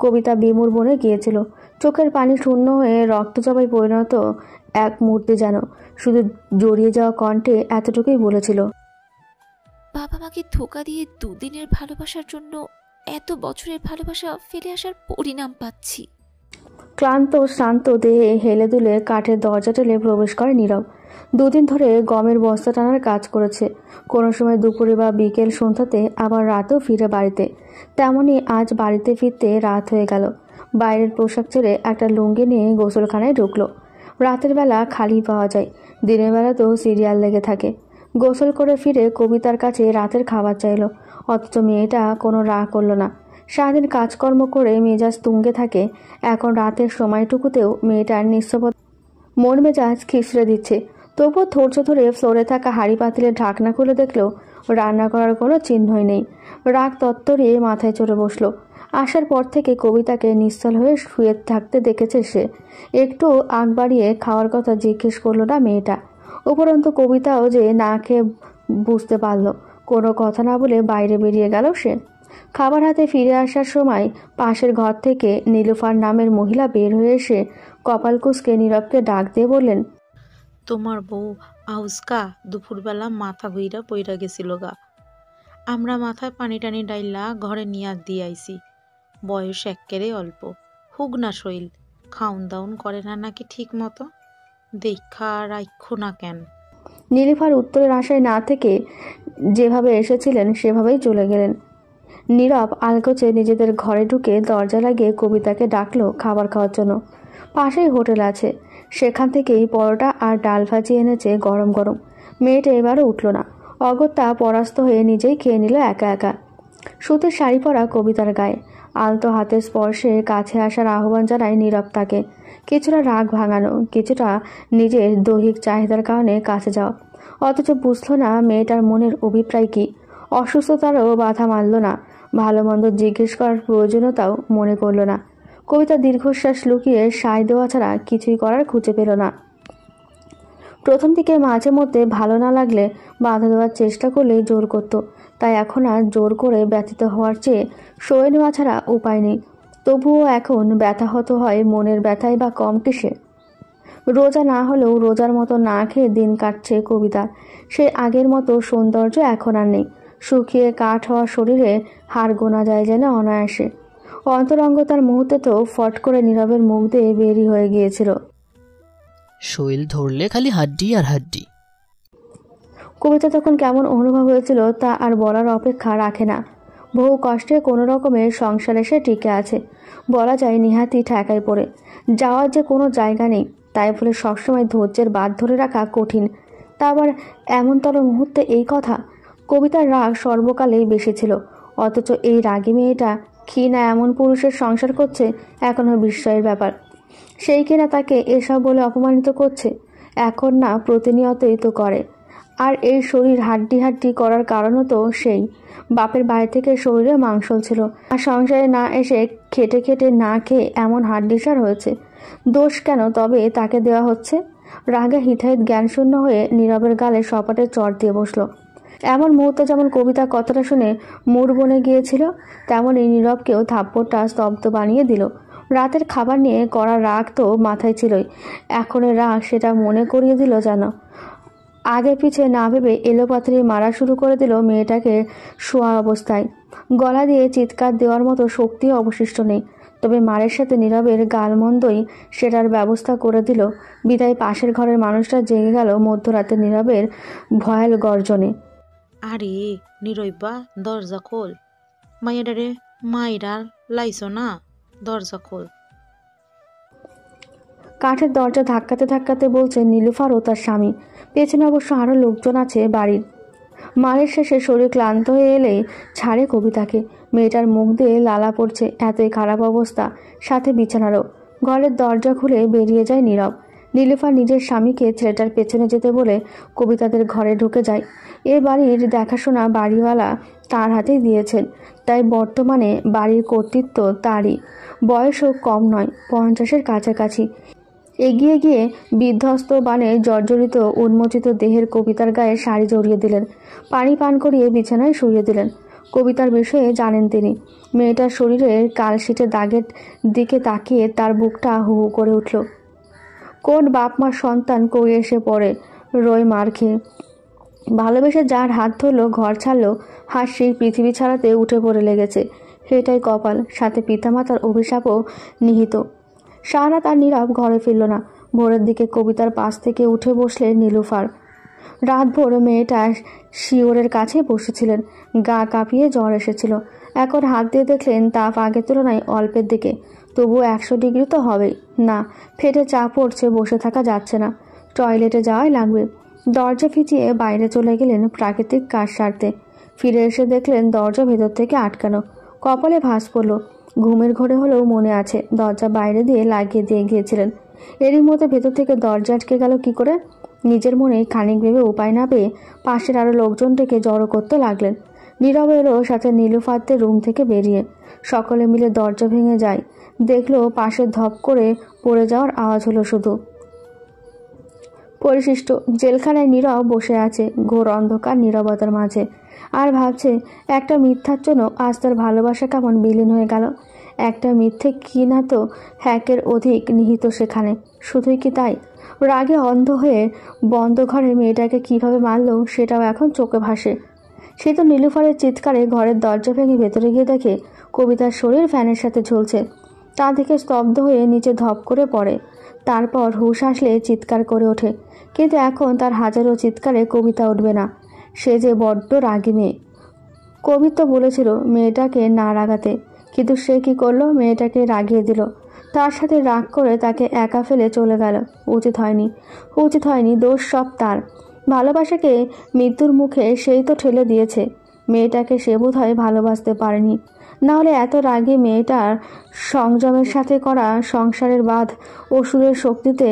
কবিতা বিমূর বনে গিয়েছিল, চোখের পানি শূন্য হয়ে রক্তচাপায় পরিণত এক মূর্তি যেন। শুধু জড়িয়ে যাওয়া কণ্ঠে এতটুকুই বলেছিল, বাবা মাকে ধোকা দিয়ে দুদিনের ভালোবাসার জন্য এত বছরের ভালোবাসা ফেলে আসার পরিণাম পাচ্ছি। ক্লান্ত শ্রান্ত দেহে হেলে দুলে কাঠের দরজা টেলে প্রবেশ করে নীরব। 2 দিন ধরে গমের বস্তা টানার কাজ করেছে, কোনো সময় দুপুরে বা বিকেল সন্ধ্যাতে, আবার রাতেও ফিরে বাড়িতে। তেমনই আজ বাড়িতে ফিরতে রাত হয়ে গেল। বাইরের পোশাক ছেড়ে একটা লুঙ্গি নিয়ে গোসলখানায় ঢুকলো। রাতের বেলা খালি পাওয়া যায়, দিনের বেলাতেও সিরিয়াল লেগে থাকে। গোসল করে ফিরে কবিতার কাছে রাতের খাবার চাইলো, অথচ মেয়েটা কোনো রাগ করলো না। সারাদিন কাজকর্ম করে মেজাজ তুঙ্গে থাকে, এখন রাতের সময়টুকুতেও মেয়েটার নিঃস্বপদ মন মেজাজ খিচড়ে দিচ্ছে। তবুও ধৈর্য ধরে ফ্লোরে থাকা হাঁড়ি পাতিলের ঢাকনা খুলে দেখলো রান্না করার কোনো চিহ্নই নেই। রাগ তত্তরিয়ে মাথায় চড়ে বসলো। আসার পর থেকে কবিতাকে নিশ্চল হয়ে শুয়ে থাকতে দেখেছে সে। একটু আগ বাড়িয়ে খাওয়ার কথা জিজ্ঞেস করলো না মেয়েটা। উপরন্তু কবিতাও যে না খেয়ে বুঝতে পারল। কোনো কথা না বলে বাইরে বেরিয়ে গেল সে। খাবার হাতে ফিরে আসার সময় পাশের ঘর থেকে নীলুফার নামের মহিলা বের হয়ে এসে কপাল কুঁচকে নীরবকে ডাক দিয়ে বললেন, তোমার বউ আউসকা দুপুরবেলা মাথা ঘুইরা পইরা গেছিল গা। আমরা মাথায় পানি টানি ডাইলা ঘরে নিয়ে দিয়ে আইছি। বয়স এক্কেরে অল্প, হুক না শৈল, খাউন দাউন করে না নাকি ঠিক মতো, দেখা রাখো না কেন? নীলুফার উত্তরের আশায় না থেকে যেভাবে এসেছিলেন সেভাবেই চলে গেলেন। নীরব আলগোছে নিজেদের ঘরে ঢুকে দরজা লাগিয়ে কবিতাকে ডাকলো খাবার খাওয়ার জন্য। পাশেই হোটেল আছে, সেখান থেকেই পরোটা আর ডাল ভাজি এনেছে গরম গরম। মেয়েটা এবারও উঠল না, অগত্যা পরাস্ত হয়ে নিজেই খেয়ে নিল একা একা। সুতির শাড়ি পরা কবিতার গায়ে আলতো হাতের স্পর্শে কাছে আসার আহ্বান জানায় নীরব তাকে। কিছুটা রাগ ভাঙানো, কিছুটা নিজের দৈহিক চাহিদার কারণে কাছে যাওয়া। অথচ বুঝল না মেয়েটার মনের অভিপ্রায় কী। অসুস্থতারও বাধা মানল না, ভালো মন্দ জিজ্ঞেস করার প্রয়োজনীয়তাও মনে করল না। কবিতা দীর্ঘশ্বাস লুকিয়ে সায় দেওয়া ছাড়া কিছুই করার খুঁজে পেল না। প্রথম দিকে মাঝে মধ্যে ভালো না লাগলে বাধা দেওয়ার চেষ্টা করলেই জোর করত, তাই এখন আর জোর করে ব্যথিত হওয়ার চেয়ে সয়ে নেওয়া ছাড়া উপায় নেই। তবুও এখন ব্যথাহত হয় মনের ব্যথায় বা কম কিসে। রোজা না হলেও রোজার মতো না খেয়ে দিন কাটছে কবিতা। সে আগের মতো সৌন্দর্য এখন আর নেই। শুকিয়ে কাঠ হওয়া শরীরে হাড় গোনা যায় যেন অনায়াসে। অন্তরঙ্গতার মুহূর্তে তো ফট করে নীরবের মুখ দিয়ে বেরি হয়ে গিয়েছিল, শৈল ধরলে খালি হাড্ডি আর হাড্ডি। কবিতা তখন কেমন অনুভব হয়েছিল তা আর বলার অপেক্ষা রাখে না। বহু কষ্টে কোনো রকমের সংসারে সে টিকে আছে, বলা যায় নিহাতি ঠেকায় পড়ে। যাওয়ার যে কোনো জায়গা নেই, তাই বলে সবসময় ধৈর্যের বাঁধ ধরে রাখা কঠিন। তা আবার এমনতর মুহূর্তে এই কথা। কবিতার রাগ সর্বকালেই বেশি ছিল, অথচ এই রাগী মেয়েটা কি না এমন পুরুষের সংসার করছে এখনও বিস্ময়ের ব্যাপার। সেই কিনা তাকে এসব বলে অপমানিত করছে, এখন না প্রতিনিয়তই তো করে। আর এই শরীর হাড্ডি হাড্ডি করার কারণও তো সেই বাপের বাড়ি থেকে শরীরে মাংসল ছিল, আর সংসারে না এসে খেটে খেটে না খেয়ে এমন হাড্ডিসার হয়েছে। দোষ কেন তবে তাকে দেওয়া হচ্ছে? রাগে হিতাহিত জ্ঞানশূন্য হয়ে নীরবের গালে সপাটে চড় দিয়ে বসলো। এমন মুহূর্তে যেমন কবিতা কথাটা শুনে মুড় বনে গিয়েছিল, তেমনই নীরবকেও থাপ্পড়টা স্তব্ধ বানিয়ে দিল। রাতের খাবার নিয়ে করা রাগ তো মাথায় ছিলই, এখনের রাগ সেটা মনে করিয়ে দিল যেন। আগে পিছে না ভেবে এলোপাথারি মারা শুরু করে দিল মেয়েটাকে শোয়া অবস্থায়। গলা দিয়ে চিৎকার দেওয়ার মতো শক্তিও অবশিষ্ট নেই, তবে মারের সাথে নীরবের গালমন্দই সেটার ব্যবস্থা করে দিল। বিদায় পাশের ঘরের মানুষটা জেগে গেল মধ্যরাতে নীরবের ভয়াল গর্জনে। আরে নিরইবা দরজা খোল, মাইয়াডারে মাইরা লাইছো না, দরজা খোল। কাঠের দরজা ধাক্কাতে ধাক্কাতে বলছে নীলুফার ও তার স্বামী। পেছনে অবশ্য আরও লোকজন আছে বাড়ির। মারের শেষে শরীর ক্লান্ত হয়ে এলেই ছাড়ে কবিতাকে। মেয়েটার মুখ দিয়ে লালা পড়ছে, এতই খারাপ অবস্থা, সাথে বিছানারও। ঘরের দরজা খুলে বেরিয়ে যায় নীরব। নীলুফার নিজের স্বামীকে ছেলেটার পেছনে যেতে বলে কবিতাদের ঘরে ঢুকে যায়। এ বাড়ির দেখাশোনা বাড়িওয়ালা তার হাতেই দিয়েছেন, তাই বর্তমানে বাড়ির কর্তৃত্ব তারই। বয়সও কম নয়, 50-এর কাছাকাছি। এগিয়ে গিয়ে বিধ্বস্ত বানে জর্জরিত উন্মোচিত দেহের কবিতার গায়ে শাড়ি জড়িয়ে দিলেন, পানি পান করিয়ে বিছানায় শুইয়ে দিলেন। কবিতার বিষয়ে জানেন তিনি। মেয়েটার শরীরের কালশিটে দাগের দিকে তাকিয়ে তার বুকটা হু হু করে উঠল। কোন বাপ মার সন্তান কই এসে পড়ে রই মার খেয়ে। ভালোবেসে যার হাত ধরলো, ঘর ছাড়লো, হাসি পৃথিবী ছাড়াতে উঠে পড়ে লেগেছে। সেটাই কপাল, সাথে পিতামাতার অভিশাপও নিহিত। সারা তার নীরব ঘরে ফিরল না। ভোরের দিকে কবিতার পাশ থেকে উঠে বসলেন নীলুফার। রাত ভোর মেয়েটা শিওরের কাছে বসেছিলেন, গা কাঁপিয়ে জ্বর এসেছিল। এখন হাত দিয়ে দেখলেন তাপ আগের তুলনায় অল্পের দিকে, তবু 100 ডিগ্রি তো হবেই না। ফেটে চাপ পড়ছে, বসে থাকা যাচ্ছে না, টয়লেটে যাওয়াই লাগবে। দরজা ফিচিয়ে বাইরে চলে গেলেন প্রাকৃতিক কাজ সারতে। ফিরে এসে দেখলেন দরজা ভেতর থেকে আটকানো। কপালে ভাঁজ পড়ল। ঘুমের ঘোরে হলেও মনে আছে দরজা বাইরে দিয়ে লাগিয়ে দিয়ে গিয়েছিলেন। এরই মধ্যে ভেতর থেকে দরজা আটকে গেল কি করে? নিজের মনে খানিক ভেবে উপায় না পেয়ে পাশের আরও লোকজন ডেকে জড়ো করতে লাগলেন। নীরব এলো সাথে নীলুফারদের রুম থেকে বেরিয়ে। সকলে মিলে দরজা ভেঙে যায়। দেখলো পাশে ধপ করে পড়ে যাওয়ার আওয়াজ হলো শুধু। পরিশিষ্ট জেলখানায় নীরব বসে আছে ঘোর অন্ধকার নীরবতার মাঝে, আর ভাবছে একটা মিথ্যার জন্য আজ তার ভালোবাসা কেমন বিলীন হয়ে গেল। একটা মিথ্যে কি না তো হ্যাকের অধিক নিহিত সেখানে। শুধুই কি তাই? রাগে অন্ধ হয়ে বন্ধ ঘরে মেয়েটাকে কিভাবে মারল সেটাও এখন চোখে ভাসে। সে তো নীলুফারের চিৎকারে ঘরের দরজা ভেঙে ভেতরে গিয়ে দেখে কবিতার শরীর ফ্যানের সাথে ঝুলছে। তা দেখে স্তব্ধ হয়ে নিচে ধপ করে পড়ে। তারপর হুঁশ আসলে চিৎকার করে ওঠে, কিন্তু এখন তার হাজারো চিৎকারে কবিতা উঠবে না। সে যে বড্ড রাগী মেয়ে। কবি তো বলেছিল মেয়েটাকে না রাগাতে, কিন্তু সে কি করলো? মেয়েটাকে রাগিয়ে দিল। তার সাথে রাগ করে তাকে একা ফেলে চলে গেল। উচিত হয়নি, দোষ সব তার। ভালোবাসাকে মৃত্যুর মুখে সেই তো ঠেলে দিয়েছে। মেয়েটাকে সে বোধহয় ভালোবাসতে পারেনি। না হলে এত রাগে মেয়েটার সংযমের সাথে করা সংসারের বাঁধ অসুরের শক্তিতে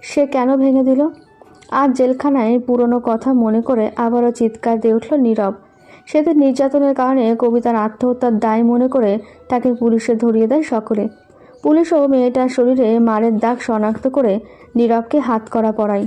সে কেন ভেঙে দিল? আজ জেলখানায় পুরনো কথা মনে করে আবারও চিৎকার দিয়ে উঠল নীরব। সেদিন নির্যাতনের কারণে কবিতার আত্মহত্যার দায় মনে করে তাকে পুলিশে ধরিয়ে দেয় সকলে। পুলিশও মেয়েটার শরীরে মারের দাগ শনাক্ত করে নীরবকে হাতকড়া পরায়।